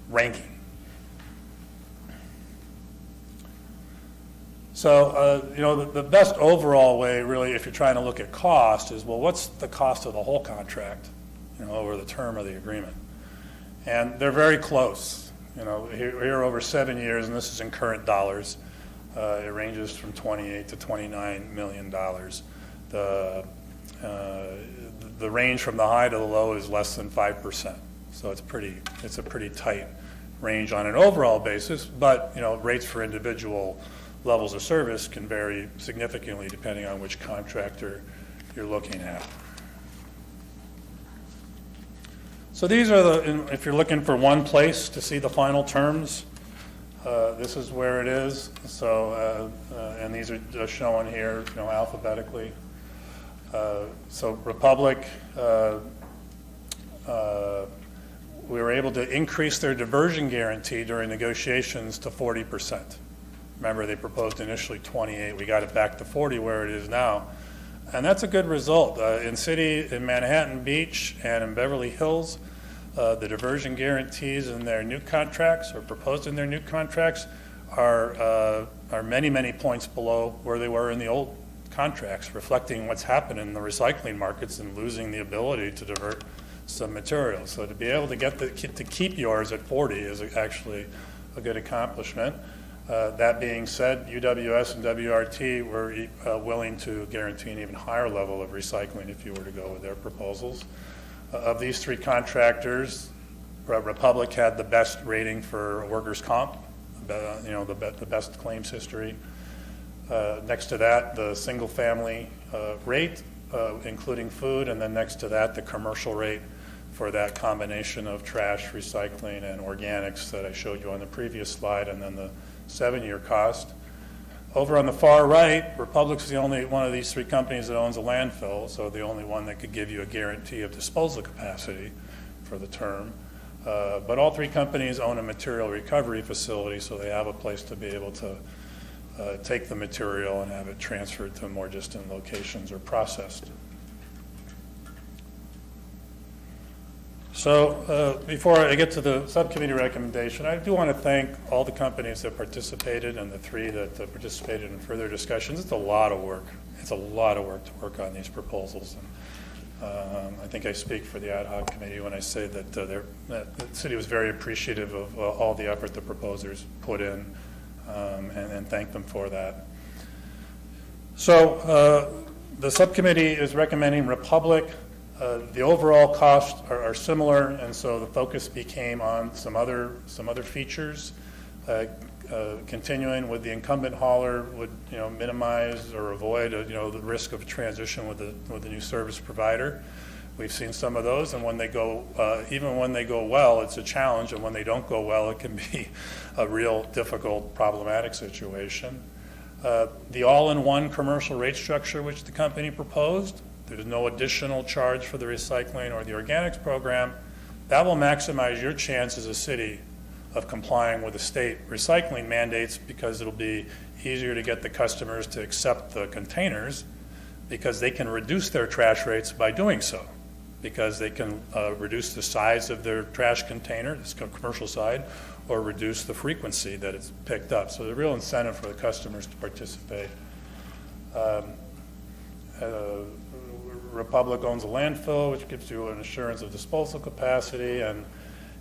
ranking. So, the best overall way, really, if you're trying to look at cost, is, well, what's the cost of the whole contract, over the term of the agreement? And they're very close. Here over 7 years, and this is in current dollars, it ranges from $28 to $29 million. The range from the high to the low is less than 5%. So it's a pretty tight range on an overall basis, but, rates for individual levels of service can vary significantly depending on which contractor you're looking at. So these are if you're looking for one place to see the final terms, this is where it is. So, and these are just shown here, alphabetically. So Republic, we were able to increase their diversion guarantee during negotiations to 40%. Remember, they proposed initially 28. We got it back to 40 where it is now. And that's a good result. In Manhattan Beach and in Beverly Hills, the diversion guarantees in their new contracts, or proposed in their new contracts, are many, many points below where they were in the old contracts, reflecting what's happened in the recycling markets and losing the ability to divert some material. So to be able to keep yours at 40 is actually a good accomplishment. That being said, UWS and WRT were willing to guarantee an even higher level of recycling if you were to go with their proposals. Of these three contractors, Republic had the best rating for workers' comp, the best claims history. Next to that, the single-family rate, including food, and then next to that, the commercial rate for that combination of trash, recycling, and organics that I showed you on the previous slide, and then the 7-year cost. Over on the far right, Republic's the only one of these three companies that owns a landfill, so the only one that could give you a guarantee of disposal capacity for the term. But all three companies own a material recovery facility, so they have a place to be able to take the material and have it transferred to more distant locations or processed. So before I get to the subcommittee recommendation, I do want to thank all the companies that participated and the three that participated in further discussions. It's a lot of work. It's a lot of work to work on these proposals. And, I think I speak for the ad hoc committee when I say that the city was very appreciative of all the effort the proposers put in, and thank them for that. So the subcommittee is recommending Republic. The overall costs are similar, and so the focus became on some other features. Continuing with the incumbent hauler would minimize or avoid the risk of transition with the new service provider. We've seen some of those, and when they go, even when they go well, it's a challenge, and when they don't go well, it can be a real difficult, problematic situation. The all-in-one commercial rate structure which the company proposed, there's no additional charge for the recycling or the organics program. That will maximize your chance as a city of complying with the state recycling mandates, because it'll be easier to get the customers to accept the containers, because they can reduce their trash rates by doing so, because they can reduce the size of their trash container, this commercial side, or reduce the frequency that it's picked up. So there's a real incentive for the customers to participate. Republic owns a landfill, which gives you an assurance of disposal capacity, and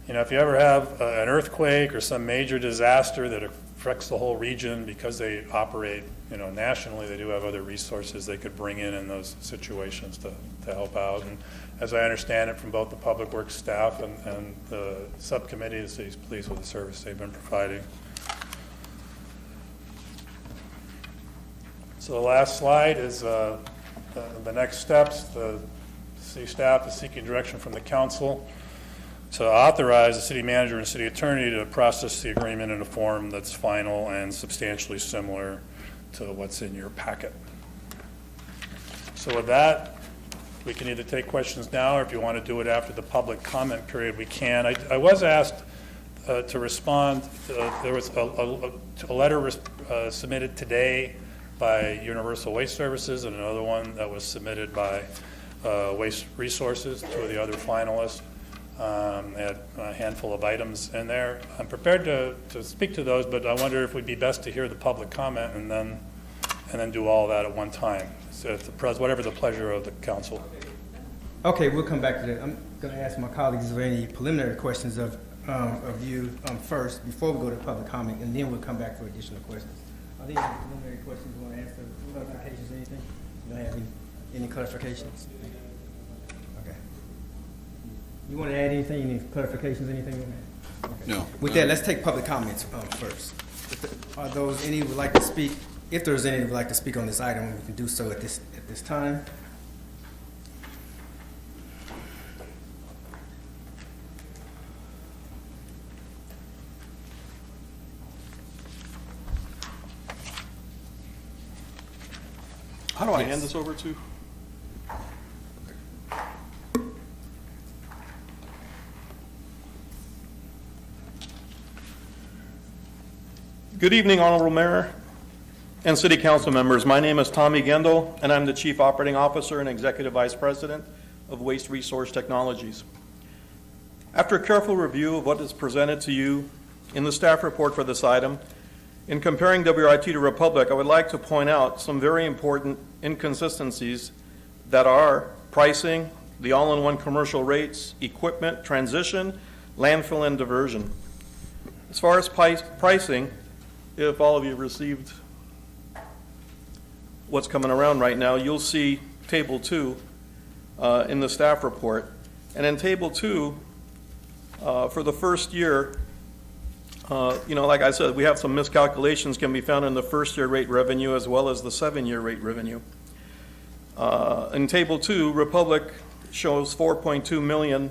if you ever have an earthquake or some major disaster that affects the whole region, because they operate, nationally, they do have other resources they could bring in those situations to help out. And as I understand it from both the Public Works staff and the subcommittee, the city's pleased with the service they've been providing. So the last slide is the next steps. The city staff is seeking direction from the council to authorize the city manager and city attorney to process the agreement in a form that's final and substantially similar to what's in your packet. So with that, we can either take questions now, or if you want to do it after the public comment period, we can. I was asked to respond. There was a letter submitted today by Universal Waste Services, and another one that was submitted by Waste Resources, two of the other finalists. Had a handful of items in there. I'm prepared to speak to those, but I wonder if it would be best to hear the public comment and then do all that at one time. So whatever the pleasure of the council. Okay, we'll come back to that. I'm going to ask my colleagues if there are any preliminary questions of you first before we go to public comment, and then we'll come back for additional questions. Are there any preliminary questions you want to answer? Clarifications, anything? You don't have any clarifications? Okay. You want to add anything? Any clarifications? Anything? Okay. No. With that, let's take public comments first. Are those any who would like to speak? If there's any who would like to speak on this item, we can do so at this time. How do I hand this over to? Good evening, Honorable Mayor and City Council members. My name is Tommy Gendel, and I'm the Chief Operating Officer and Executive Vice President of Waste Resource Technologies. After a careful review of what is presented to you in the staff report for this item, in comparing WRIT to Republic, I would like to point out some very important inconsistencies that are pricing, the all-in-one commercial rates, equipment, transition, landfill, and diversion. As far as pricing, if all of you received what's coming around right now, you'll see Table 2 in the staff report. And in Table 2, for the first year, like I said, we have some miscalculations can be found in the first-year rate revenue as well as the 7-year rate revenue. In Table 2, Republic shows $4.2 million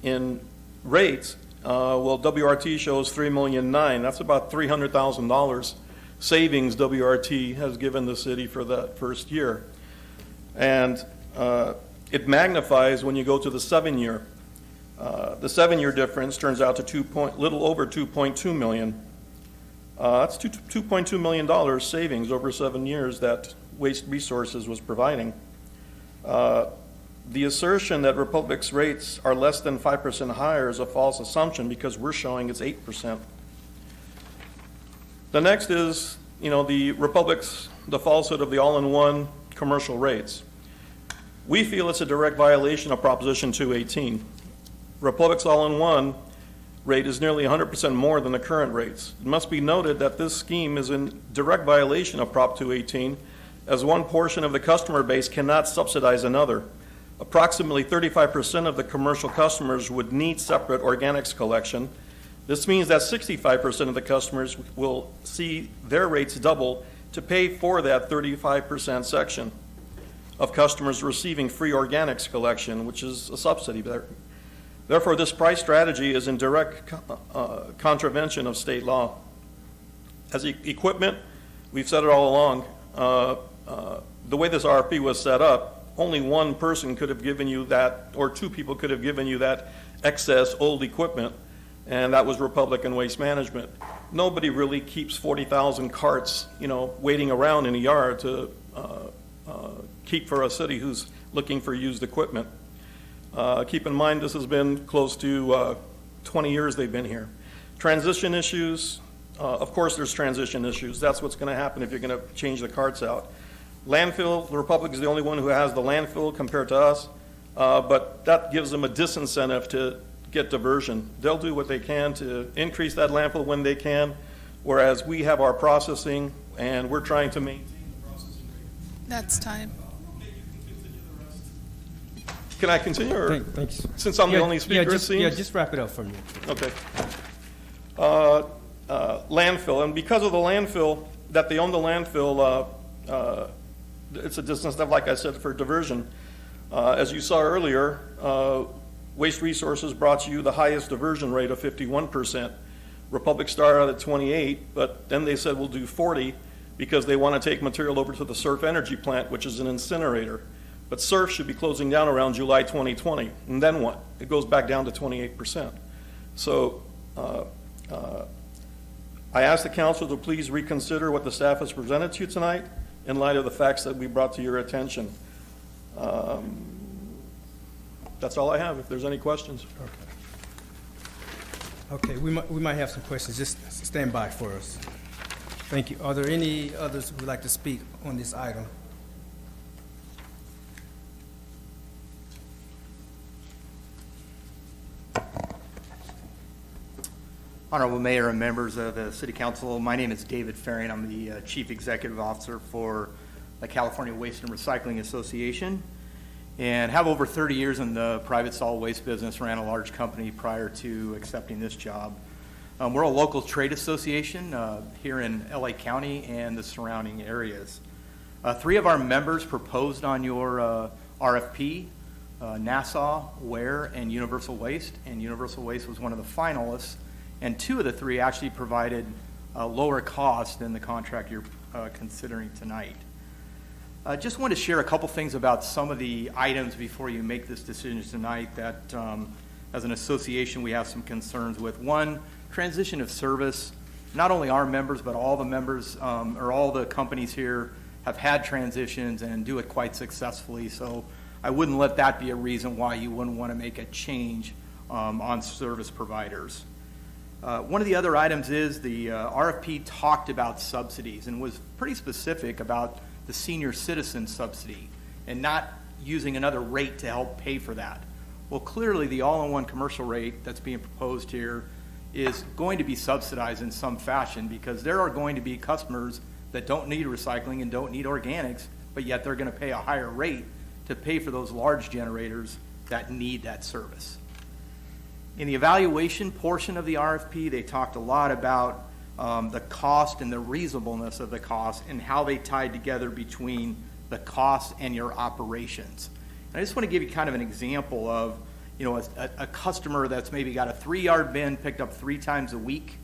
in rates, while WRT shows $3.9 million. That's about $300,000 savings WRT has given the city for that first year. And it magnifies when you go to the 7-year. The 7-year difference turns out to little over $2.2 million. That's $2.2 million savings over 7 years that Waste Resources was providing. The assertion that Republic's rates are less than 5% higher is a false assumption because we're showing it's 8%. The next is, the falsehood of the all-in-one commercial rates. We feel it's a direct violation of Proposition 218. Republic's all-in-one rate is nearly 100% more than the current rates. It must be noted that this scheme is in direct violation of Prop 218, as one portion of the customer base cannot subsidize another. Approximately 35% of the commercial customers would need separate organics collection. This means that 65% of the customers will see their rates double to pay for that 35% section of customers receiving free organics collection, which is a subsidy. Therefore, this price strategy is in direct contravention of state law. As equipment, we've said it all along, the way this RFP was set up, only one person could have given you that, or two people could have given you that excess old equipment, and that was Republic and Waste Management. Nobody really keeps 40,000 carts, waiting around in a yard to keep for a city who's looking for used equipment. Keep in mind, this has been close to 20 years they've been here. Transition issues, of course there's transition issues. That's what's going to happen if you're going to change the carts out. Landfill, the Republic is the only one who has the landfill compared to us. but that gives them a disincentive to get diversion. They'll do what they can to increase that landfill when they can, whereas we have our processing and we're trying to maintain the processing rate. That's time. Can I continue, or Thanks. since I'm the only speaker, it seems? Yeah, just wrap it up for me. Okay. Landfill, and because of the landfill, that they own the landfill, it's a disincentive, like I said, for diversion. As you saw earlier, Waste Resources brought you the highest diversion rate of 51%. Republic started out at 28, but then they said we'll do 40 because they want to take material over to the Surf Energy plant, which is an incinerator. But Surf should be closing down around July 2020, and then what? It goes back down to 28%. So I ask the council to please reconsider what the staff has presented to you tonight in light of the facts that we brought to your attention. That's all I have, if there's any questions. Okay, we might have some questions. Just stand by for us. Thank you. Are there any others who would like to speak on this item? Honorable Mayor and members of the City Council, my name is David Ferring. I'm the Chief Executive Officer for the California Waste and Recycling Association, and have over 30 years in the private solid waste business, ran a large company prior to accepting this job. We're a local trade association here in LA County and the surrounding areas. 3 of our members proposed on your RFP, Nassau, Ware, and Universal Waste, and Universal Waste was one of the finalists, and 2 of the 3 actually provided lower cost than the contract you're considering tonight. I just want to share a couple things about some of the items before you make this decision tonight that, as an association, we have some concerns with. One, transition of service. Not only our members, but all the members, or all the companies here have had transitions and do it quite successfully. So I wouldn't let that be a reason why you wouldn't want to make a change on service providers. One of the other items is the RFP talked about subsidies and was pretty specific about the senior citizen subsidy and not using another rate to help pay for that. Well, clearly the all-in-one commercial rate that's being proposed here is going to be subsidized in some fashion because there are going to be customers that don't need recycling and don't need organics, but yet they're going to pay a higher rate to pay for those large generators that need that service. In the evaluation portion of the RFP, they talked a lot about the cost and the reasonableness of the cost and how they tied together between the cost and your operations. And I just want to give you kind of an example of, you know, a customer that's maybe got a 3-yard bin picked up 3 times a week.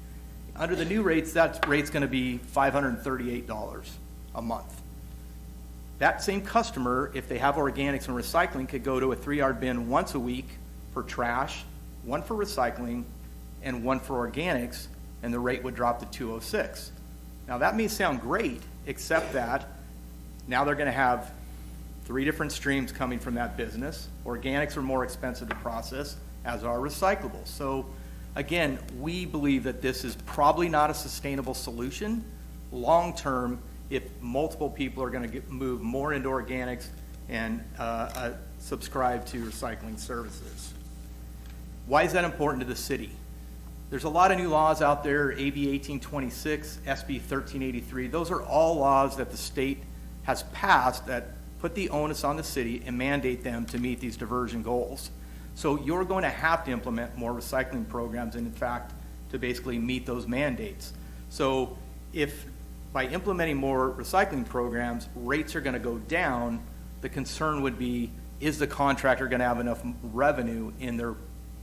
Under the new rates, that rate's going to be $538 a month. That same customer, if they have organics and recycling, could go to a 3-yard bin once a week for trash, 1 for recycling, and 1 for organics, and the rate would drop to $206. Now that may sound great, except that now they're going to have 3 different streams coming from that business. Organics are more expensive to process, as are recyclables. So again, we believe that this is probably not a sustainable solution long-term if multiple people are going to move more into organics and subscribe to recycling services. Why is that important to the city? There's a lot of new laws out there, AB 1826, SB 1383. Those are all laws that the state has passed that put the onus on the city and mandate them to meet these diversion goals. So you're going to have to implement more recycling programs and, in fact, to basically meet those mandates. So if by implementing more recycling programs, rates are going to go down, the concern would be, is the contractor going to have enough revenue in their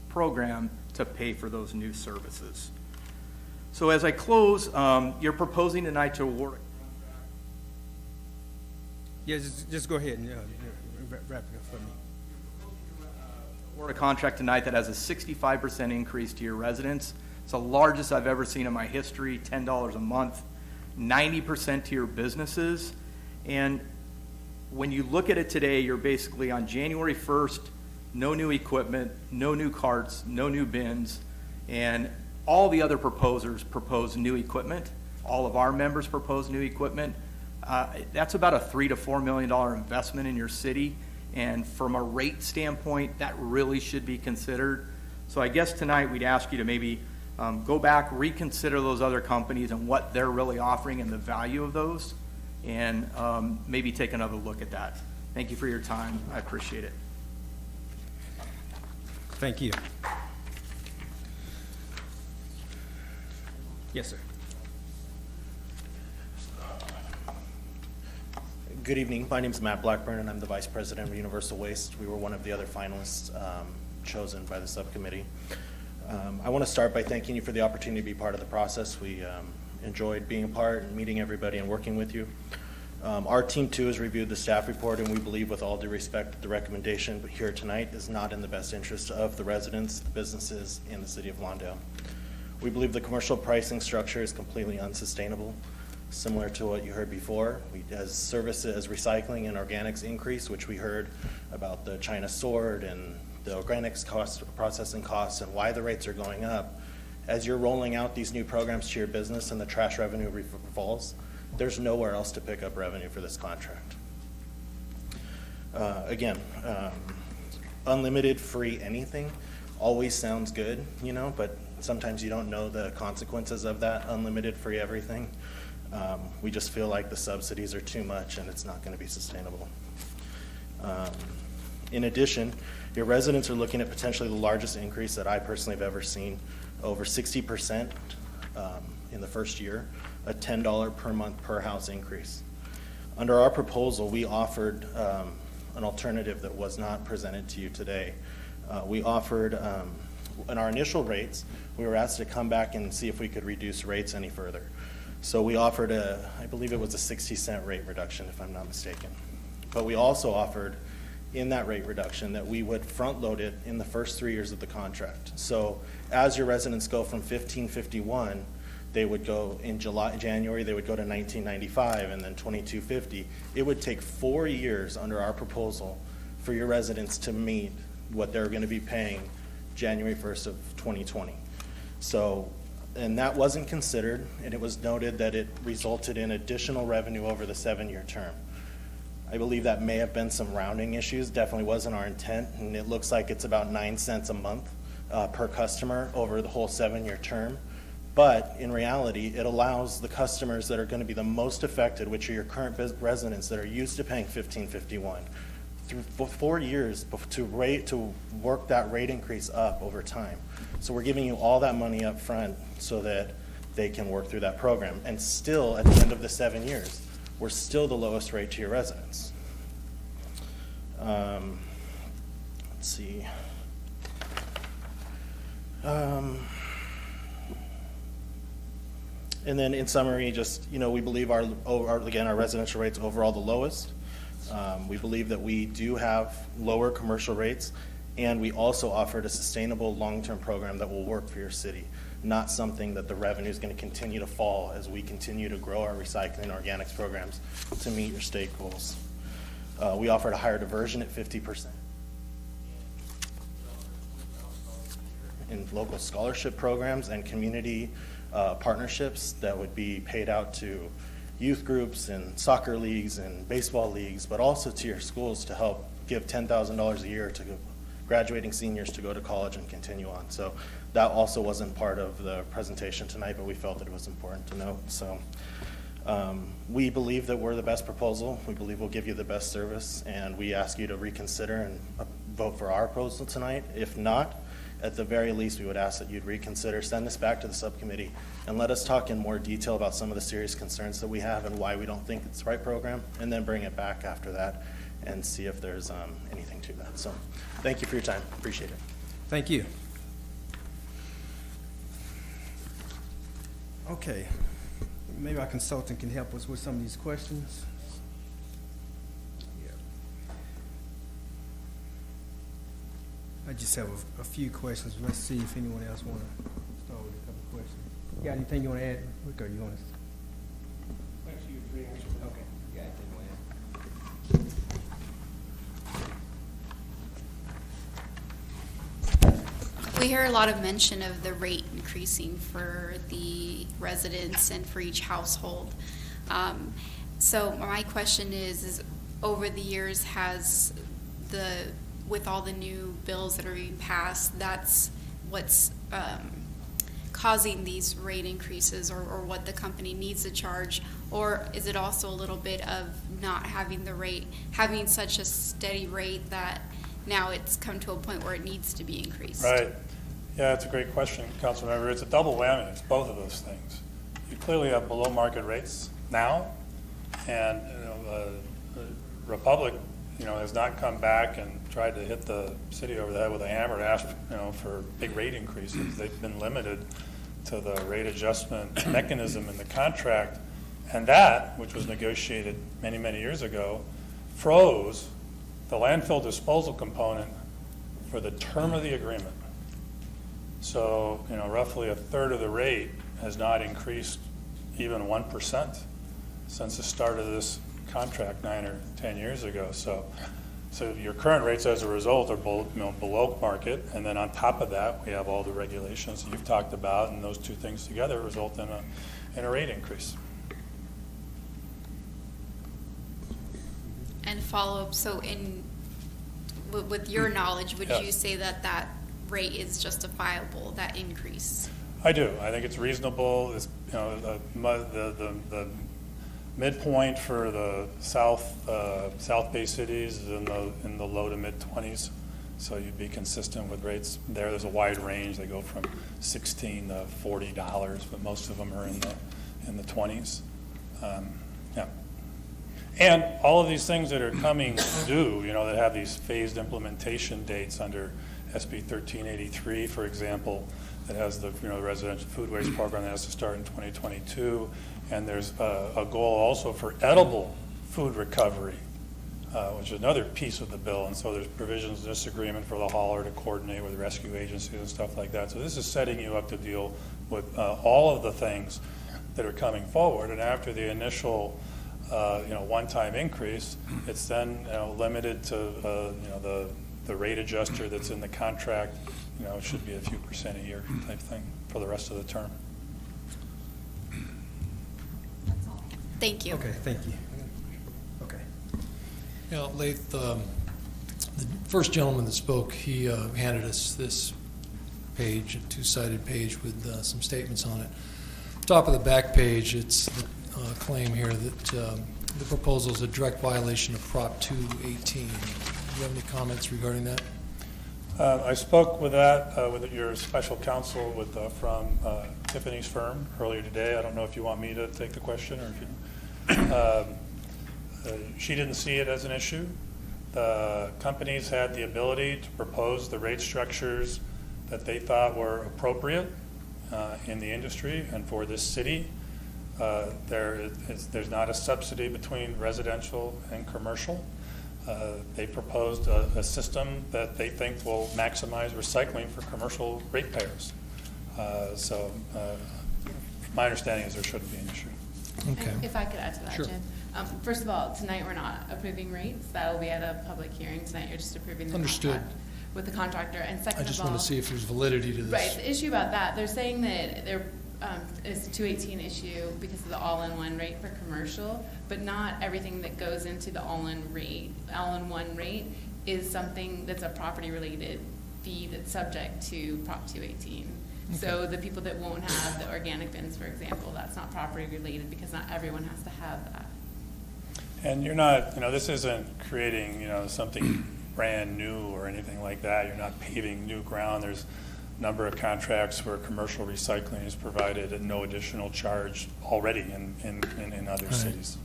program to pay for those new services? So as I close, you're proposing tonight to award a contract. Yeah, just go ahead and wrap it up for me. Award a contract tonight that has a 65% increase to your residents. It's the largest I've ever seen in my history, $10 a month, 90% to your businesses. And when you look at it today, you're basically on January 1st, no new equipment, no new carts, no new bins, and all the other proposers propose new equipment. All of our members propose new equipment. That's about a $3 to $4 million investment in your city, And from a rate standpoint, that really should be considered. So I guess tonight we'd ask you to maybe go back, reconsider those other companies and what they're really offering and the value of those, and maybe take another look at that. Thank you for your time. I appreciate it. Thank you. Yes, sir. Good evening. My name is Matt Blackburn, and I'm the Vice President of Universal Waste. We were one of the other finalists chosen by the subcommittee. I want to start by thanking you for the opportunity to be part of the process. We enjoyed being a part and meeting everybody and working with you. Our team, too, has reviewed the staff report, and we believe, with all due respect, that the recommendation here tonight is not in the best interest of the residents, the businesses, and the city of Lawndale. We believe the commercial pricing structure is completely unsustainable. Similar to what you heard before, as services, as recycling and organics increase, which we heard about the China sword and the organics cost, processing costs, and why the rates are going up, as you're rolling out these new programs to your business and the trash revenue falls, there's nowhere else to pick up revenue for this contract. Again, unlimited free anything always sounds good, you know, but sometimes you don't know the consequences of that unlimited free everything. We just feel like the subsidies are too much and it's not going to be sustainable. In addition, your residents are looking at potentially the largest increase that I personally have ever seen, over 60% in the first year, a $10 per month per house increase. Under our proposal, we offered an alternative that was not presented to you today. We offered, in our initial rates, we were asked to come back and see if we could reduce rates any further. So we offered I believe it was a 60-cent rate reduction, if I'm not mistaken. But we also offered in that rate reduction that we would front load it in the first 3 years of the contract. So as your residents go from $15.51, they would go in January, they would go to $19.95 and then $22.50. It would take 4 years under our proposal for your residents to meet what they're going to be paying January 1st of 2020. So, and that wasn't considered, and it was noted that it resulted in additional revenue over the 7-year term. I believe that may have been some rounding issues, definitely wasn't our intent, and it looks like it's about 9 cents a month per customer over the whole 7-year term. But in reality, it allows the customers that are going to be the most affected, which are your current residents that are used to paying $15.51, through 4 years to work that rate increase up over time. So we're giving you all that money up front so that they can work through that program. And still, at the end of the 7 years, we're still the lowest rate to your residents. Let's see. And then in summary, just, you know, we believe our residential rate's overall the lowest. We believe that we do have lower commercial rates, and we also offered a sustainable long-term program that will work for your city, not something that the revenue is going to continue to fall as we continue to grow our recycling and organics programs to meet your state goals. We offered a higher diversion at 50%. In local scholarship programs and community partnerships that would be paid out to youth groups and soccer leagues and baseball leagues, but also to your schools to help give $10,000 a year to graduating seniors to go to college and continue on. So that also wasn't part of the presentation tonight, but we felt that it was important to note. So we believe that we're the best proposal. We believe we'll give you the best service, and we ask you to reconsider and vote for our proposal tonight. If not, at the very least, we would ask that you'd reconsider, send this back to the subcommittee, and let us talk in more detail about some of the serious concerns that we have and why we don't think it's the right program, and then bring it back after that and see if there's anything to that. So thank you for your time. Appreciate it. Thank you. Okay. Maybe our consultant can help us with some of these questions. I just have a few questions. Let's see if anyone else want to start with a couple of questions. You got anything you want to add, Rick, or you want to? Okay. You got anything you want to add? We hear a lot of mention of the rate increasing for the residents and for each household. So my question is over the years, has with all the new bills that are being passed, that's what's causing these rate increases, or what the company needs to charge? Or is it also a little bit of not having the rate, having such a steady rate that now it's come to a point where it needs to be increased? Right. Yeah, that's a great question, Councilmember. It's a double whammy. It's both of those things. You clearly have below market rates now, and Republic, has not come back and tried to hit the city over the head with a hammer to ask, for big rate increases. They've been limited to the rate adjustment mechanism in the contract, and that, which was negotiated many, many years ago, froze the landfill disposal component for the term of the agreement. So, roughly a third of the rate has not increased even 1% since the start of this contract 9 or 10 years ago. So your current rates as a result are below market, and then on top of that, we have all the regulations that you've talked about, and those two things together result in a rate increase. And follow up, so with your knowledge, would Yes. you say that rate is justifiable, that increase? I do. I think it's reasonable. It's, the midpoint for the South Bay cities is in the low to mid 20s. So you'd be consistent with rates there. There's a wide range. They go from $16 to $40, but most of them are in the 20s. Yeah. And all of these things that are coming due, that have these phased implementation dates under SB 1383, for example, that has the residential food waste program that has to start in 2022, and there's a goal also for edible food recovery, which is another piece of the bill. And so there's provisions in this agreement for the hauler to coordinate with rescue agencies and stuff like that. So this is setting you up to deal with all of the things that are coming forward. And after the initial one-time increase, it's then limited to the rate adjuster that's in the contract. It should be a few percent a year type thing for the rest of the term. Thank you. Okay, thank you. Okay. Laith, the first gentleman that spoke, he handed us this page, a two-sided page with some statements on it. Top of the back page, it's the claim here that the proposal is a direct violation of Prop 218. Do you have any comments regarding that? I spoke with that with your special counsel from Tiffany's firm earlier today. I don't know if you want me to take the question or if you. She didn't see it as an issue. The companies had the ability to propose the rate structures that they thought were appropriate in the industry and for this city. There's not a subsidy between residential and commercial. They proposed a system that they think will maximize recycling for commercial ratepayers. So my understanding is there shouldn't be an issue. Okay. If I could add to that, Sure. Jim. First of all, tonight we're not approving rates. That will be at a public hearing tonight. You're just approving the Understood. contract with the contractor. And second I just of all, want to see if there's validity to this. right, the issue about that, they're saying that there is a 218 issue because of the all-in-one rate for commercial, but not everything that goes into the all-in-one rate is something that's a property-related fee that's subject to Prop 218. So the people that won't have the organic bins, for example, that's not property related because not everyone has to have that. And you're not, this isn't creating, something brand new or anything like that. You're not paving new ground. There's a number of contracts where commercial recycling is provided at no additional charge already in other cities.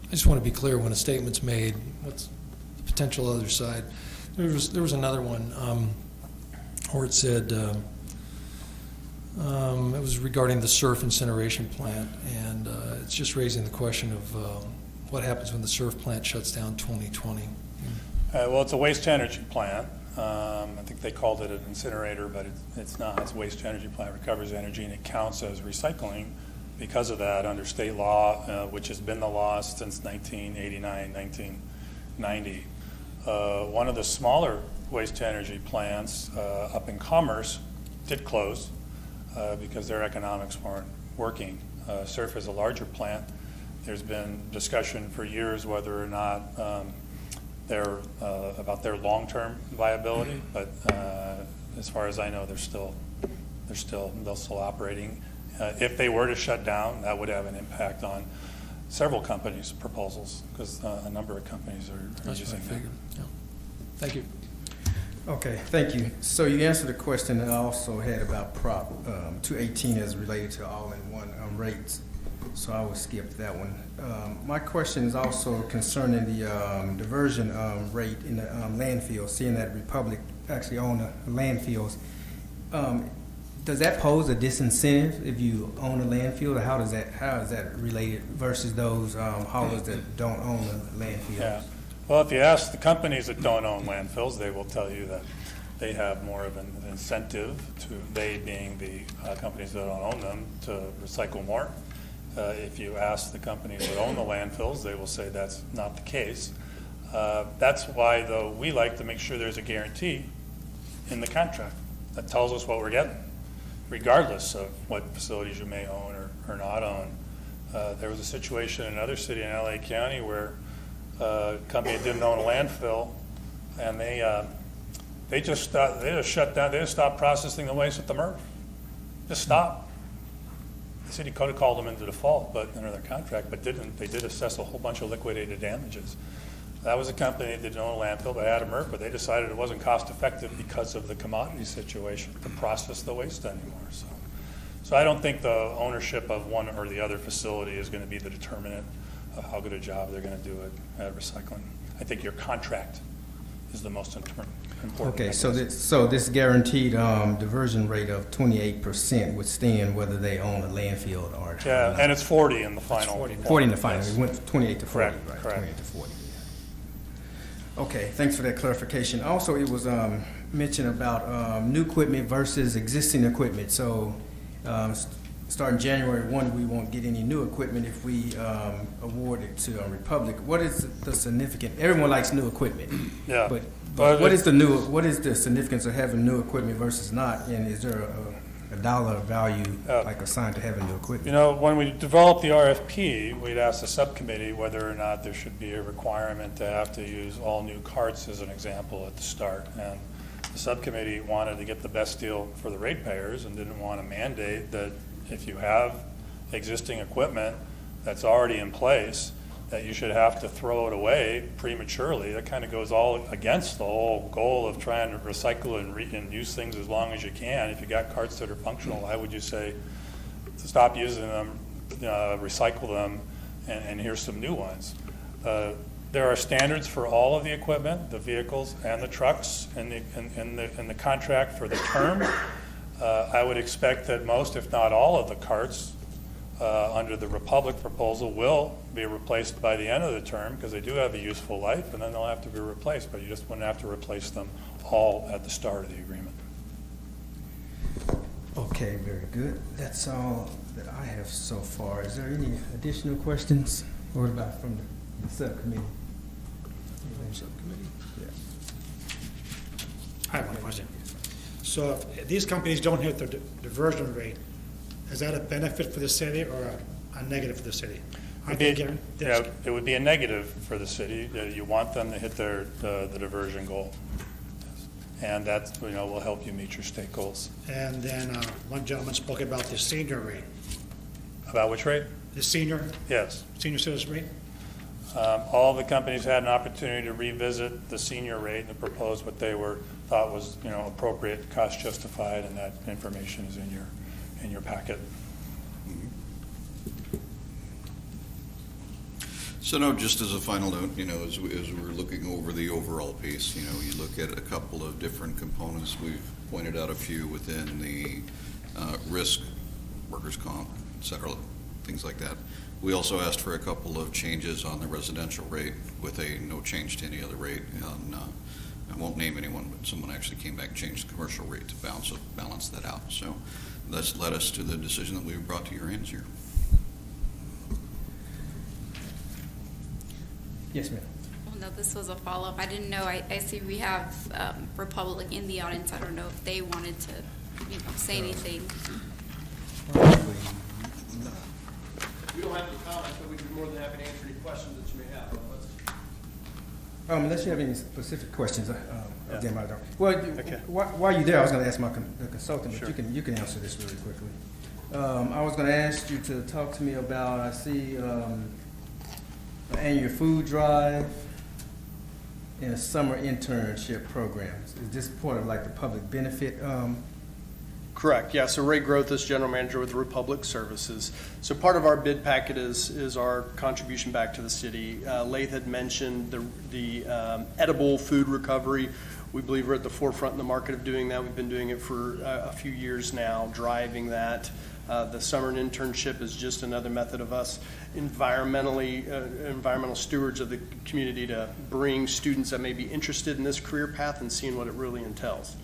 I just want to be clear when a statement's made, what's the potential other side. There was another one where it said, it was regarding the surf incineration plant, and it's just raising the question of what happens when the surf plant shuts down 2020. Well, it's a waste-to-energy plant. I think they called it an incinerator, but it's not. It's a waste-to-energy plant, recovers energy, and it counts as recycling because of that under state law, which has been the law since 1989, 1990. One of the smaller waste-to-energy plants up in Commerce did close because their economics weren't working. Surf is a larger plant. There's been discussion for years whether or not their long-term viability, but as far as I know, they're still operating. If they were to shut down, that would have an impact on several companies' proposals, because a number of companies are using that. Yeah. Thank you. Okay, thank you. So you answered the question that I also had about Prop 218 as related to all-in-one rates. So I will skip that one. My question is also concerning the diversion rate in the landfill, seeing that Republic actually own the landfills. Does that pose a disincentive if you own a landfill, or how is that related versus those haulers that don't own a landfill? Yeah. Well, if you ask the companies that don't own landfills, they will tell you that they have more of an incentive to, they being the companies that don't own them, to recycle more. If you ask the companies that own the landfills, they will say that's not the case. That's why, though, we like to make sure there's a guarantee in the contract that tells us what we're getting, regardless of what facilities you may own or not own. There was a situation in another city in LA County where a company that didn't own a landfill, and they just shut down. They just stopped processing the waste at the MRF. Just stopped. The city could have called them into default, but under their contract, but didn't. They did assess a whole bunch of liquidated damages. That was a company that didn't own a landfill, but had a MRF, but they decided it wasn't cost effective because of the commodity situation to process the waste anymore. So I don't think the ownership of one or the other facility is going to be the determinant of how good a job they're going to do at recycling. I think your contract is the most important. Okay, so this guaranteed diversion rate of 28% would stand whether they own a landfill or not. Yeah, and it's 40 in the final. 40 in the final. Yes. It went 28 to 40, Correct, right? correct. 28 to 40. Okay, thanks for that clarification. Also, it was mentioned about new equipment versus existing equipment. So starting January 1, we won't get any new equipment if we award it to Republic. What is the significant? Everyone likes new equipment. Yeah. But what is the significance of having new equipment versus not? And is there a dollar value like assigned to having new equipment? You know, when we developed the RFP, we'd asked the subcommittee whether or not there should be a requirement to have to use all new carts as an example at the start. And the subcommittee wanted to get the best deal for the ratepayers and didn't want to mandate that if you have existing equipment that's already in place, that you should have to throw it away prematurely. That kind of goes all against the whole goal of trying to recycle and use things as long as you can. If you got carts that are functional, why would you say stop using them, recycle them, and here's some new ones? There are standards for all of the equipment, the vehicles and the trucks, in the contract for the term. I would expect that most, if not all, of the carts under the Republic proposal will be replaced by the end of the term because they do have a useful life, and then they'll have to be replaced, but you just wouldn't have to replace them all at the start of the agreement. Okay, very good. That's all that I have so far. Is there any additional questions? What about from the subcommittee? Subcommittee? Yeah. I have one question. So if these companies don't hit their diversion rate, is that a benefit for the city or a negative for the city? It would be a negative for the city. You want them to hit the diversion goal. And that will help you meet your state goals. And then one gentleman spoke about the senior rate. About which rate? The senior? Yes. Senior citizen rate? All the companies had an opportunity to revisit the senior rate and propose what they thought was appropriate, cost justified, and that information is in your packet. So no, just as a final note, as we're looking over the overall piece, you look at a couple of different components. We've pointed out a few within the risk, workers' comp, et cetera, things like that. We also asked for a couple of changes on the residential rate with a no change to any other rate. I won't name anyone, but someone actually came back and changed the commercial rate to balance that out. So that's led us to the decision that we've brought to your hands here. Yes, ma'am. Well, no, this was a follow-up. I didn't know. I see we have Republic in the audience. I don't know if they wanted to say anything. We don't have any comments, but we'd be more than happy to answer any questions that you may have. Unless you have any specific questions, Yeah. of them, I don't. Well, Okay. while you're there, I was going to ask the consultant, but Sure. you can answer this really quickly. I was going to ask you to talk to me about, I see, an annual food drive and a summer internship program. Is this part of like the public benefit? Correct, yeah, so Ray Groth is General Manager with Republic Services. So part of our bid packet is our contribution back to the city. Lath had mentioned the edible food recovery. We believe we're at the forefront in the market of doing that. We've been doing it for a few years now, driving that. The summer internship is just another method of us environmental stewards of the community to bring students that may be interested in this career path and seeing what it really entails.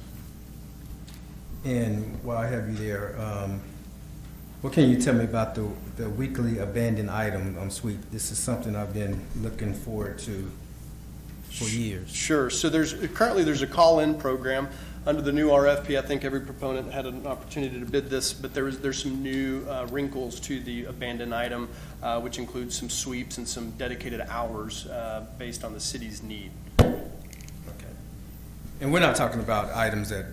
And while I have you there, what can you tell me about the weekly abandoned item sweep? This is something I've been looking forward to for years. Sure. So currently there's a call-in program. Under the new RFP, I think every proponent had an opportunity to bid this, but there's some new wrinkles to the abandoned item, which includes some sweeps and some dedicated hours based on the city's need. Okay. And we're not talking about items that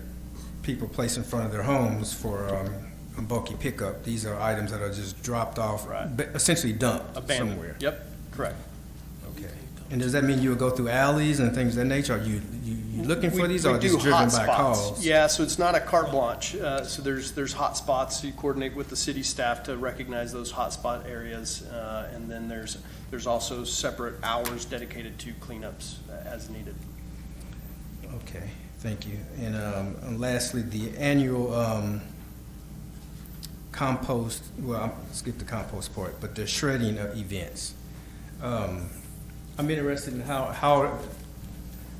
people place in front of their homes for a bulky pickup. These are items that are just dropped off, essentially dumped somewhere. Yep, correct. Okay. And does that mean you would go through alleys and things of that nature? Are you looking for these, or just driven by calls? Yeah, so it's not a carte blanche. So there's hot spots. You coordinate with the city staff to recognize those hot spot areas, and then there's also separate hours dedicated to cleanups as needed. Okay, thank you. And lastly, the annual compost. Well, I'll skip the compost part, but the shredding events. I'm interested in how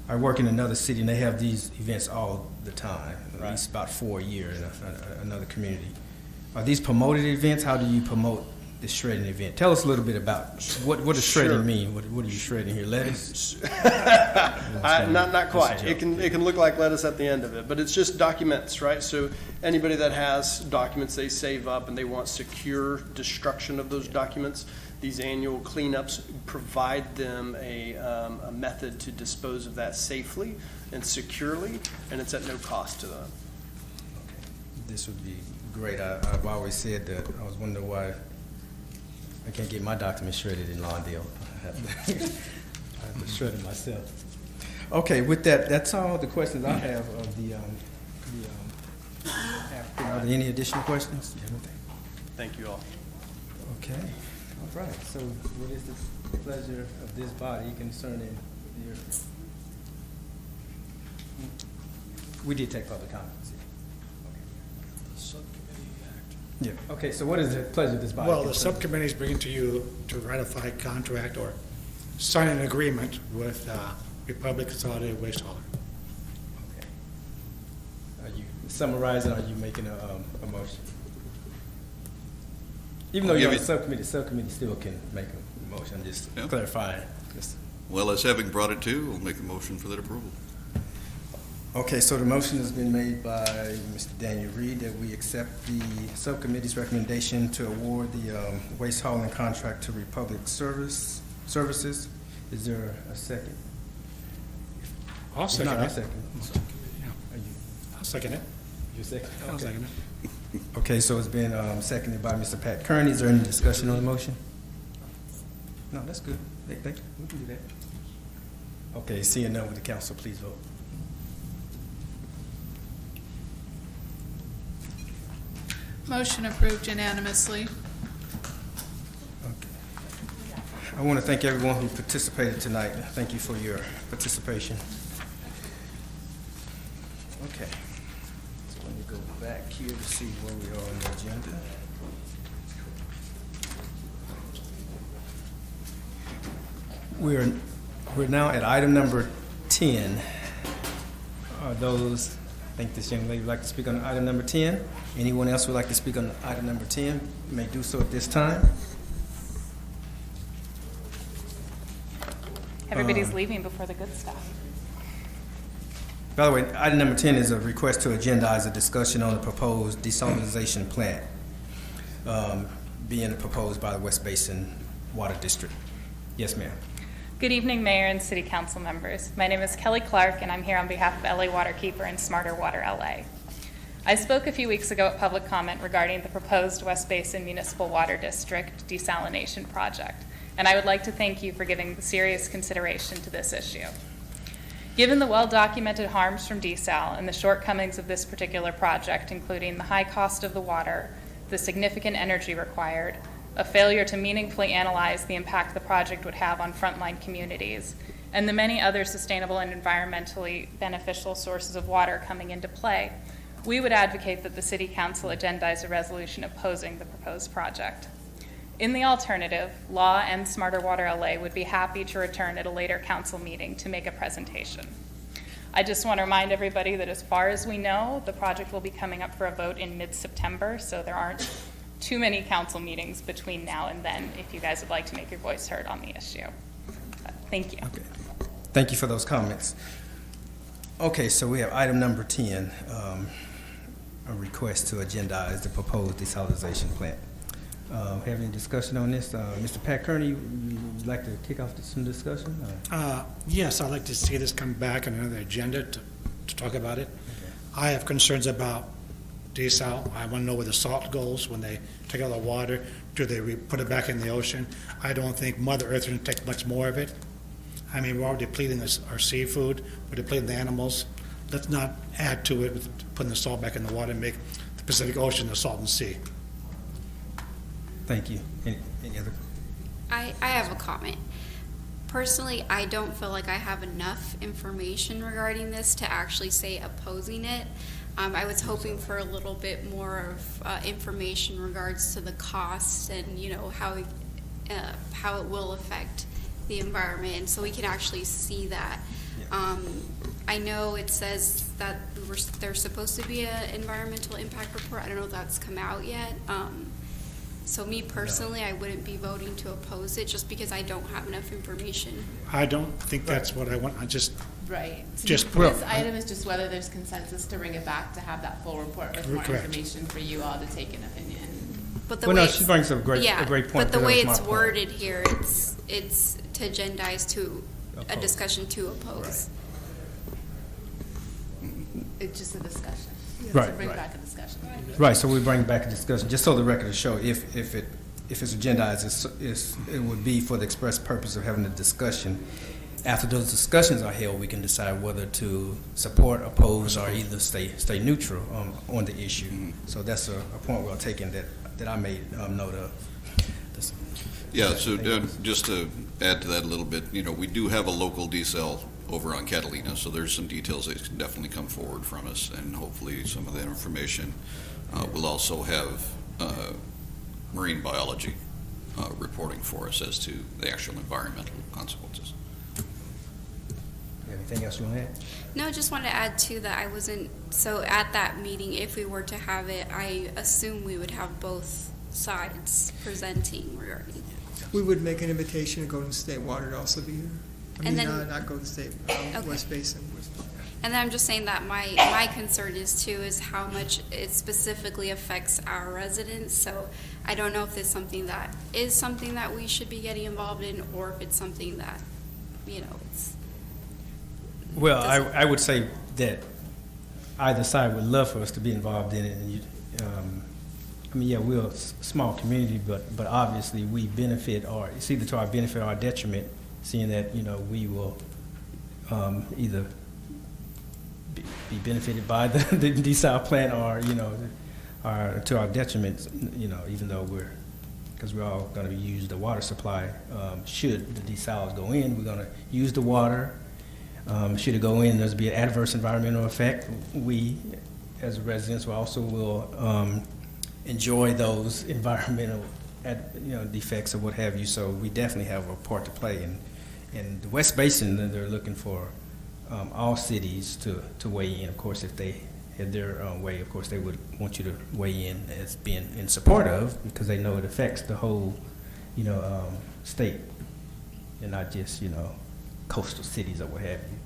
I work in another city, and they have these events all the time, at least about 4 a year in another community. Are these promoted events? How do you promote the shredding event? Tell us a little bit about what does shredding mean? What are you shredding here? Lettuce? Not quite. It can look like lettuce at the end of it, but it's just documents, right? So anybody that has documents they save up and they want secure destruction of those documents, these annual cleanups provide them a method to dispose of that safely and securely, and it's at no cost to them. Okay. This would be great. I've always said that I was wondering why I can't get my documents shredded in Lawndale. I have to shred it myself. Okay, with that, that's all the questions I have of the applicant. Are there any additional questions? Thank you all. Okay. All right, so what is the pleasure of this body concerning your, we did take public comments. The subcommittee act. Yeah, okay, so what is the pleasure of this body? Well, the subcommittee is bringing to you to ratify contract or sign an agreement with Republic Consolidated Waste Hauler. Okay. Are you summarizing, or are you making a motion? Even though you're on the subcommittee still can make a motion. I'm just clarifying. Well, as having brought it to, we'll make a motion for that approval. Okay, so the motion has been made by Mr. Daniel Reed that we accept the subcommittee's recommendation to award the waste hauling contract to Republic Services. Is there a second? I'll second it. I'll second. I'll second it. You second? I'll second it. Okay, so it's been seconded by Mr. Pat Kearney. Is there any discussion on the motion? No, that's good. We can do that. Okay, seeing none, with the council, please vote. Motion approved unanimously. I want to thank everyone who participated tonight. Thank you for your participation. Okay. So let me go back here to see where we are on the agenda. We're now at item number 10. Are those, I think this young lady would like to speak on item number 10. Anyone else would like to speak on item number 10 may do so at this time. Everybody's leaving before the good stuff. By the way, item number 10 is a request to agendize a discussion on the proposed desalinization plant being proposed by the West Basin Water District. Yes, ma'am. Good evening, Mayor and City Council members. My name is Kelly Clark, and I'm here on behalf of LA Waterkeeper and Smarter Water LA. I spoke a few weeks ago at public comment regarding the proposed West Basin Municipal Water District desalination project, and I would like to thank you for giving serious consideration to this issue. Given the well-documented harms from desal and the shortcomings of this particular project, including the high cost of the water, the significant energy required, a failure to meaningfully analyze the impact the project would have on frontline communities, and the many other sustainable and environmentally beneficial sources of water coming into play, we would advocate that the City Council agendize a resolution opposing the proposed project. In the alternative, Law and Smarter Water LA would be happy to return at a later council meeting to make a presentation. I just want to remind everybody that as far as we know, the project will be coming up for a vote in mid-September, so there aren't too many council meetings between now and then if you guys would like to make your voice heard on the issue. Thank you. Okay. Thank you for those comments. Okay, so we have item number 10, a request to agendize the proposed desalination plant. Have any discussion on this? Mr. Pat Kearney, would you like to kick off some discussion? Yes, I'd like to see this come back on another agenda to talk about it. Okay. I have concerns about desal. I want to know where the salt goes when they take out the water. Do they put it back in the ocean? I don't think Mother Earth is going to take much more of it. I mean, we're already depleting our seafood. We're depleting the animals. Let's not add to it with putting the salt back in the water and make the Pacific Ocean the salton sea. Thank you. Any other? I have a comment. Personally, I don't feel like I have enough information regarding this to actually say opposing it. I was hoping for a little bit more of information in regards to the costs and, you know, how it will affect the environment, so we can actually see that. I know it says that there's supposed to be an environmental impact report. I don't know if that's come out yet. So me personally, I wouldn't be voting to oppose it just because I don't have enough information. I don't think that's what I want. I just Right. So Just- this item is just whether there's consensus to bring it back to have that full report with more Correct. information for you all to take an opinion. But the Well, way no, she brings up a great point. But the that way was my it's point. worded here, it's to agendize to a Oppose. discussion to oppose. It's just a discussion. Right, To bring right. back a discussion. Right, so we bring back a discussion, just so the record is show, if it's agendized, it would be for the express purpose of having a discussion. After those discussions are held, we can decide whether to support, oppose, or either stay neutral on the issue. So that's a point we're taking that I made note of. Yeah, so just to add to that a little bit, you know, we do have a local decel over on Catalina, so there's some details that can definitely come forward from us, and hopefully some of that information will also have marine biology reporting for us as to the actual environmental consequences. Anything else you want to add? No, just wanted to add too that I wasn't, so at that meeting, if we were to have it, I assume we would have both sides presenting regarding it. We would make an invitation to Golden State Water to also be here. I And mean, then- not Golden State, West Basin. And then I'm just saying that my concern is too, is how much it specifically affects our residents. So I don't know if it's something that we should be getting involved in, or if it's something that, you know, it's. Well, I would say that either side would love for us to be involved in it. And I mean, yeah, we're a small community, but obviously we benefit, or it's either to our benefit or our detriment, seeing that, you know, we will either be benefited by the desal plant, or, you know, or to our detriment, you know, even though because we're all going to use the water supply. Should the desals go in, we're going to use the water. Should it go in, there's be an adverse environmental effect. We, as residents, will enjoy those environmental, defects or what have you. So we definitely have a part to play. And the West Basin, they're looking for all cities to weigh in. Of course, if they had their way, of course, they would want you to weigh in as being in support of, because they know it affects the whole, state, and not just, coastal cities or what have you.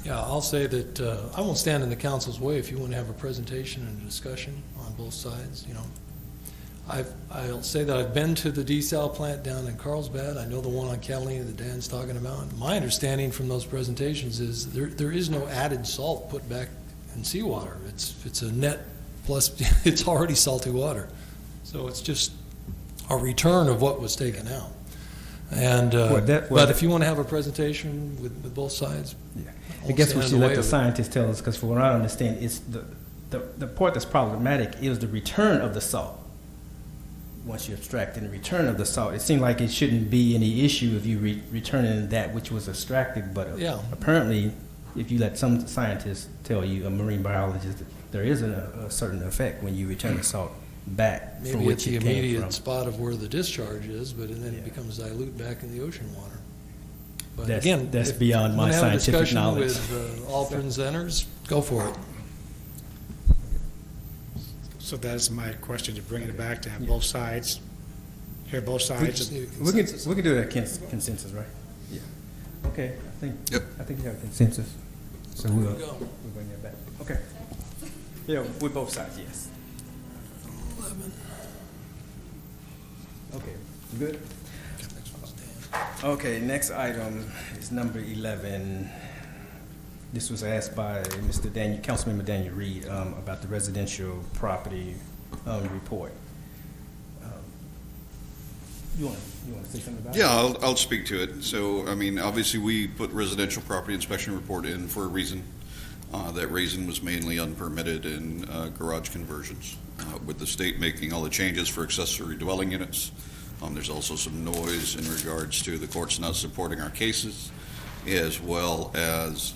Yeah, I'll say that I won't stand in the council's way if you want to have a presentation and a discussion on both sides, I'll say that I've been to the desal plant down in Carlsbad. I know the one on Catalina that Dan's talking about. My understanding from those presentations is there is no added salt put back in seawater. It's a net plus it's already salty water. So it's just a return of what was taken out. And but if you want to have a presentation with both sides, I guess we should let the scientists tell us, because for what I understand, it's the part that's problematic is the return of the salt. Once you extract and the return of the salt, it seemed like it shouldn't be any issue if you returning that which was extracted, but apparently, if you let some scientists tell you, a marine biologist, there is a certain effect when you return the salt back from maybe which at the it came immediate from. spot of where the discharge is, but then it becomes dilute back in the ocean water. But That's- again, that's if beyond you my wanna have a scientific discussion knowledge. with all presenters, go for it. So that's my question, to bring it back, to have both sides, hear both sides. We can do that consensus, right? Yeah. Okay, I think you have a consensus. So we'll bring that back. Okay. Yeah, with both sides, yes. 11. Okay, good? Okay, next item is number 11. This was asked by Mr. Daniel, Councilmember Daniel Reed, about the residential property report. You want to say something about it? Yeah, I'll speak to it. So, I mean, obviously, we put residential property inspection report in for a reason. That reason was mainly unpermitted in garage conversions. With the state making all the changes for accessory dwelling units, there's also some noise in regards to the courts not supporting our cases, as well as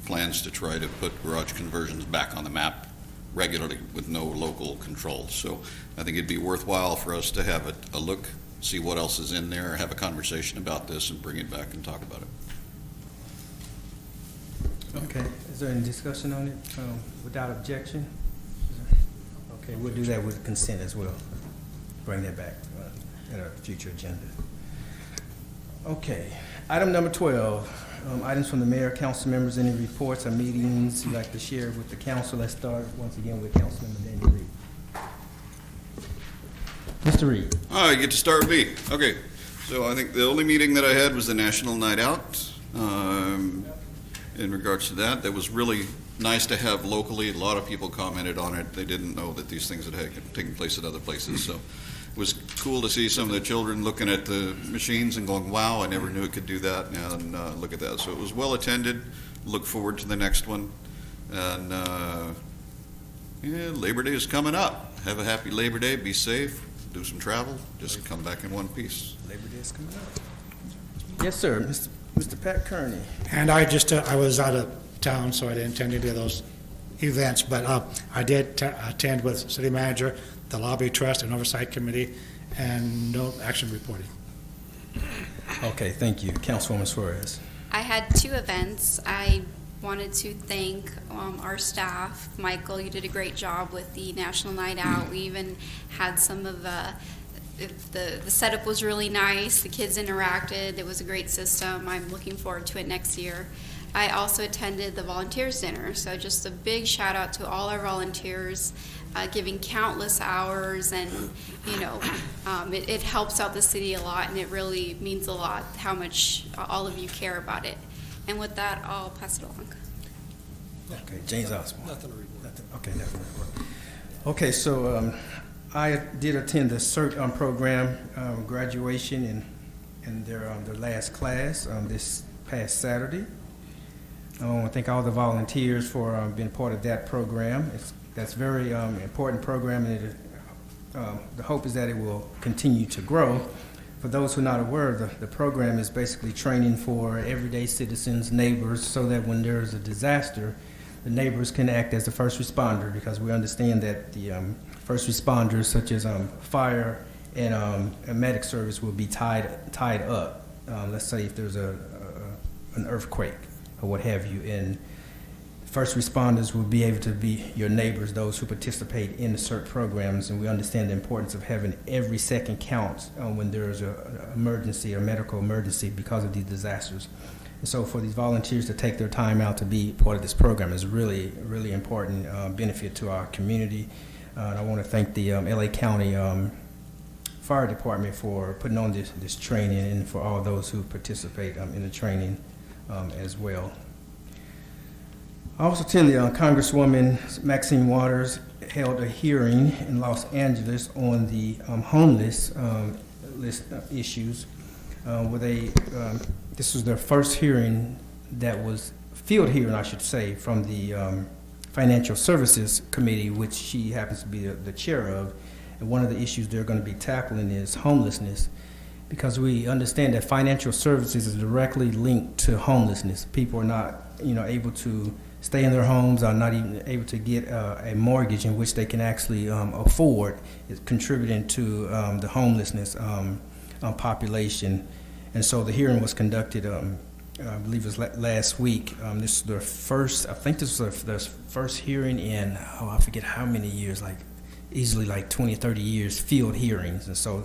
plans to try to put garage conversions back on the map regularly with no local control. So I think it'd be worthwhile for us to have a look, see what else is in there, have a conversation about this, and bring it back and talk about it. Okay, is there any discussion on it without objection? Okay, we'll do that with consent as well. Bring that back at a future agenda. Okay, item number 12, items from the mayor, council members, any reports or meetings you'd like to share with the council. Let's start once again with Councilmember Daniel Reed. Mr. Reed. All right, you get to start with me. Okay, so I think the only meeting that I had was the National Night Out. In regards to that, that was really nice to have locally. A lot of people commented on it. They didn't know that these things had taken place at other places. So it was cool to see some of the children looking at the machines and going, wow, I never knew it could do that. And look at that. So it was well attended. Look forward to the next one. And Labor Day is coming up. Have a happy Labor Day. Be safe. Do some travel. Just come back in one piece. Labor Day is coming up. Yes, sir. Mr. Pat Kearney. And I was out of town, so I didn't attend any of those events, but I did attend with city manager, the lobby trust and oversight committee, and no action reporting. Okay, thank you. Councilwoman Suarez. I had 2 events. I wanted to thank our staff. Michael, you did a great job with the National Night Out. We even had some of the setup was really nice. The kids interacted. It was a great system. I'm looking forward to it next year. I also attended the Volunteers Dinner, so just a big shout out to all our volunteers, giving countless hours, and it helps out the city a lot, and it really means a lot how much all of you care about it. And with that, I'll pass it along. Okay, James Osborne. Nothing to report. Okay, nothing to report. Okay, so I did attend the CERT program graduation and their last class this past Saturday. I want to thank all the volunteers for being part of that program. That's very important program, and the hope is that it will continue to grow. For those who are not aware, the program is basically training for everyday citizens, neighbors, so that when there is a disaster, the neighbors can act as the first responder, because we understand that the first responders, such as fire and a medic service, will be tied up. Let's say if there's an earthquake or what have you, and first responders will be able to be your neighbors, those who participate in the CERT programs, and we understand the importance of having every second count when there's an emergency or medical emergency because of these disasters. And so for these volunteers to take their time out to be part of this program is really, really important benefit to our community. And I want to thank the LA County Fire Department for putting on this training, and for all those who participate in the training as well. I also attended Congresswoman Maxine Waters held a hearing in Los Angeles on the homeless list issues. This was their first hearing that was field hearing, I should say, from the Financial Services Committee, which she happens to be the chair of. And one of the issues they're going to be tackling is homelessness, because we understand that financial services is directly linked to homelessness. People are not, able to stay in their homes, are not even able to get a mortgage in which they can actually afford. It's contributing to the homelessness population. And so the hearing was conducted, I believe it was last week. This is their first, I think this was their first hearing in, I forget how many years, easily 20 or 30 years, field hearings. And so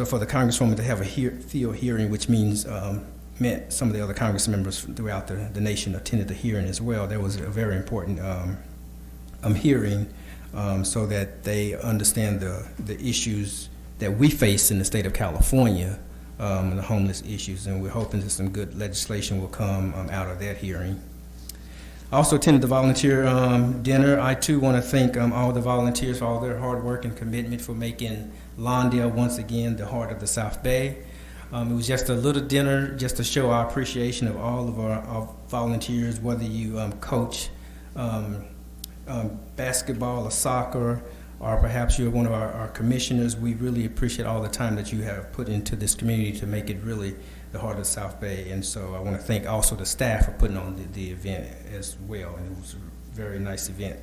for the Congresswoman to have a field hearing, which meant some of the other Congress members throughout the nation attended the hearing as well. That was a very important hearing, so that they understand the issues that we face in the state of California, the homeless issues, and we're hoping that some good legislation will come out of that hearing. I also attended the volunteer dinner. I too want to thank all the volunteers for all their hard work and commitment for making Lawndale once again the heart of the South Bay. It was just a little dinner just to show our appreciation of all of our volunteers, whether you coach basketball or soccer, or perhaps you're one of our commissioners. We really appreciate all the time that you have put into this community to make it really the heart of the South Bay. And so I want to thank also the staff for putting on the event as well, and it was a very nice event.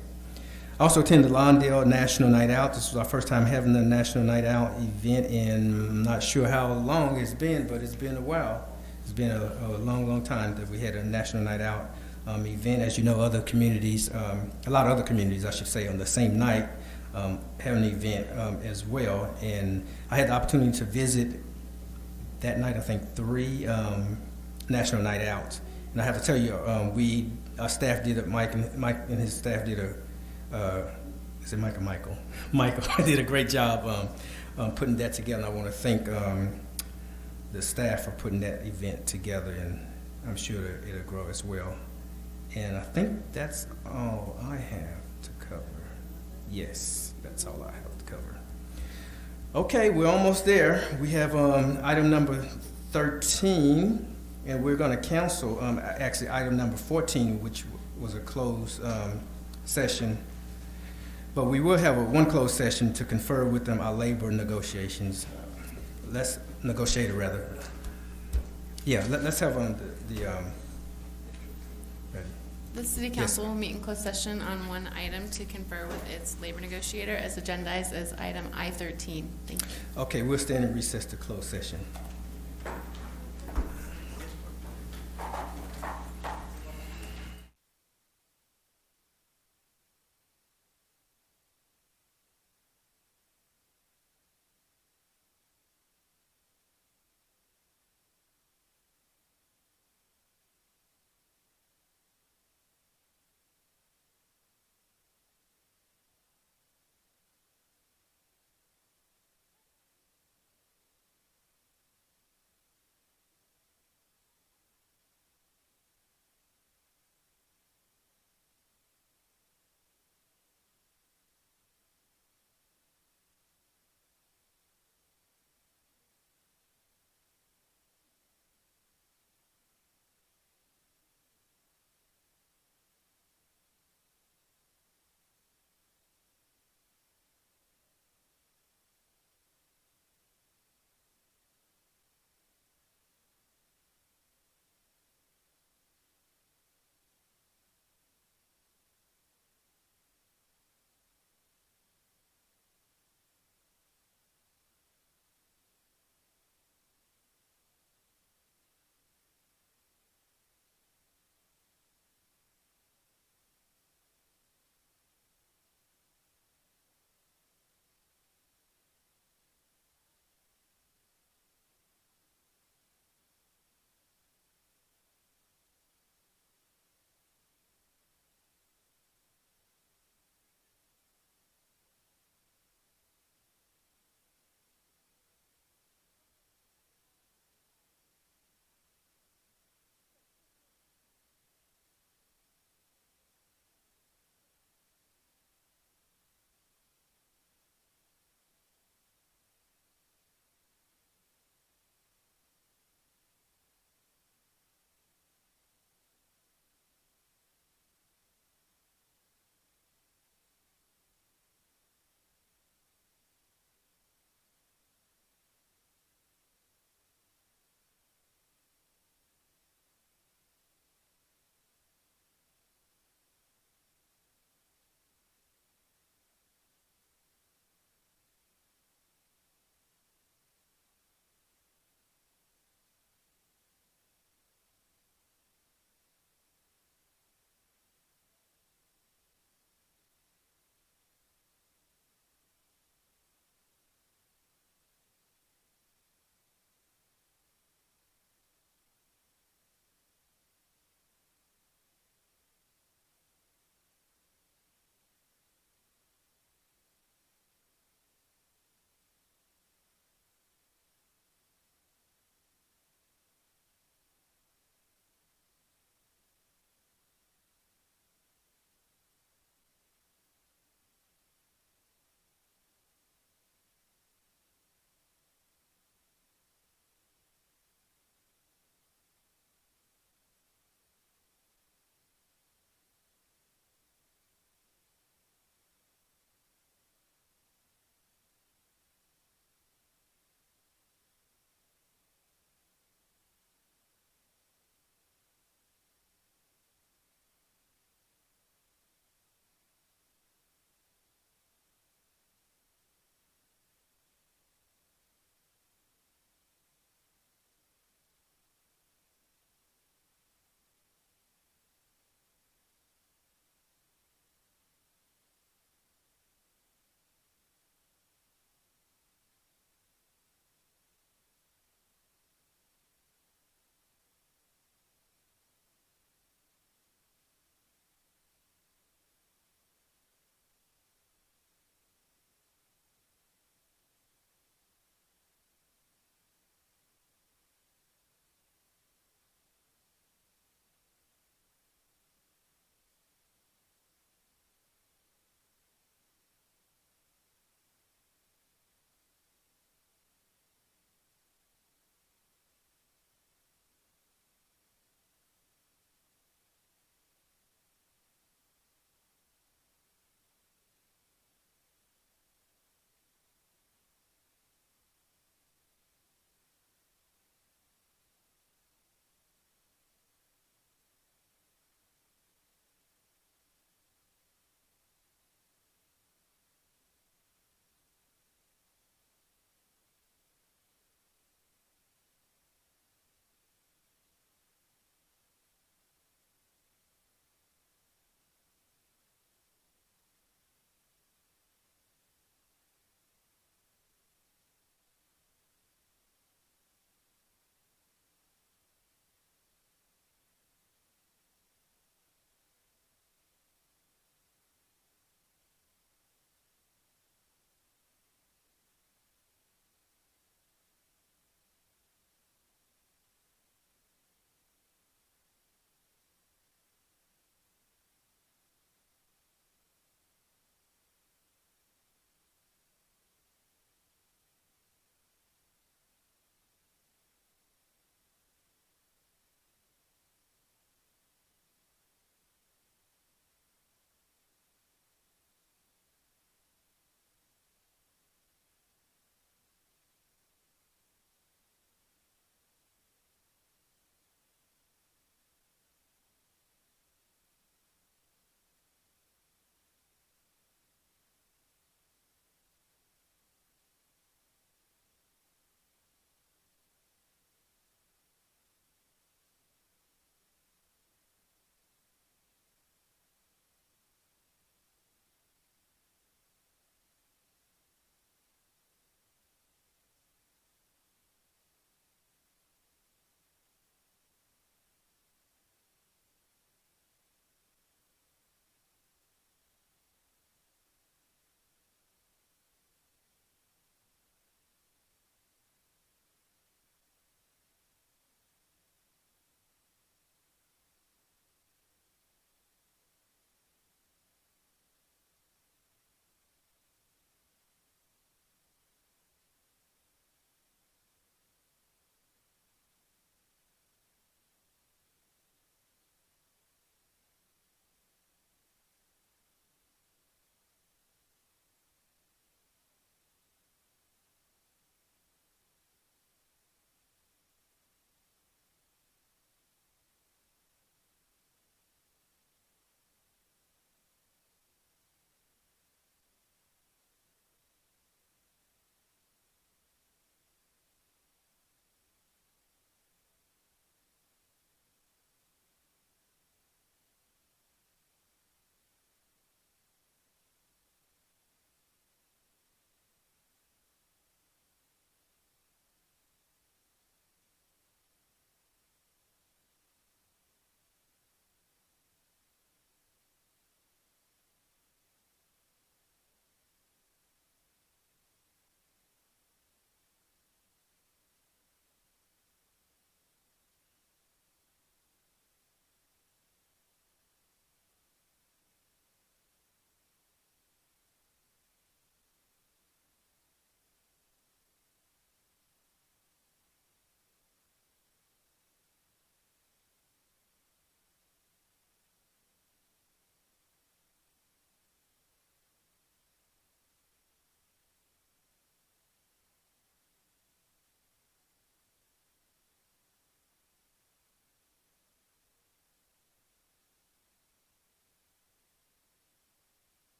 I also attended the Lawndale National Night Out. This was our first time having the National Night Out event, and I'm not sure how long it's been, but it's been a while. It's been a long, long time that we had a National Night Out event. As you know, other communities, a lot of other communities, I should say, on the same night have an event as well. And I had the opportunity to visit that night, I think, 3 National Night Outs. And I have to tell you, our staff did it, Mike and his staff did is it Mike or Michael? Michael did a great job putting that together. And I want to thank the staff for putting that event together, and I'm sure it'll grow as well. And I think that's all I have to cover. Yes, that's all I have to cover. Okay, we're almost there. We have item number 13, and we're going to cancel actually item number 14, which was a closed session. But we will have one closed session to confer with them our labor negotiations. Let's negotiate it rather. Yeah, let's have The City Council will meet in closed session on one item to confer with its labor negotiator as agendized as item I-13. Thank you. Okay, we'll stand in recess to closed session.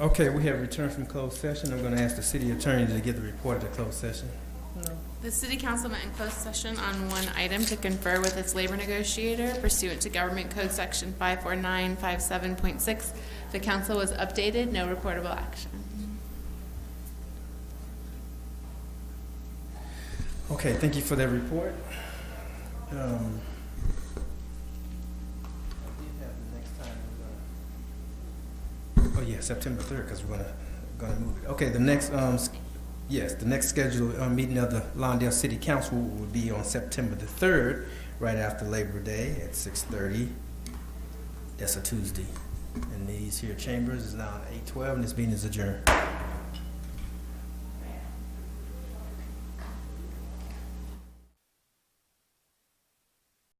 Okay, we have returned from closed session. I'm going to ask the city attorney to give the report of the closed session. The city council met in closed session on one item to confer with its labor negotiator pursuant to Government Code Section 54957.6. The council was updated, no reportable action. Okay, thank you for that report. Oh yeah, September 3rd, because we're gonna move it. Okay, the next the next scheduled meeting of the Lawndale City Council will be on September the 3rd, right after Labor Day at 6:30. That's a Tuesday. And these here chambers is now 8:12, and this meeting is adjourned.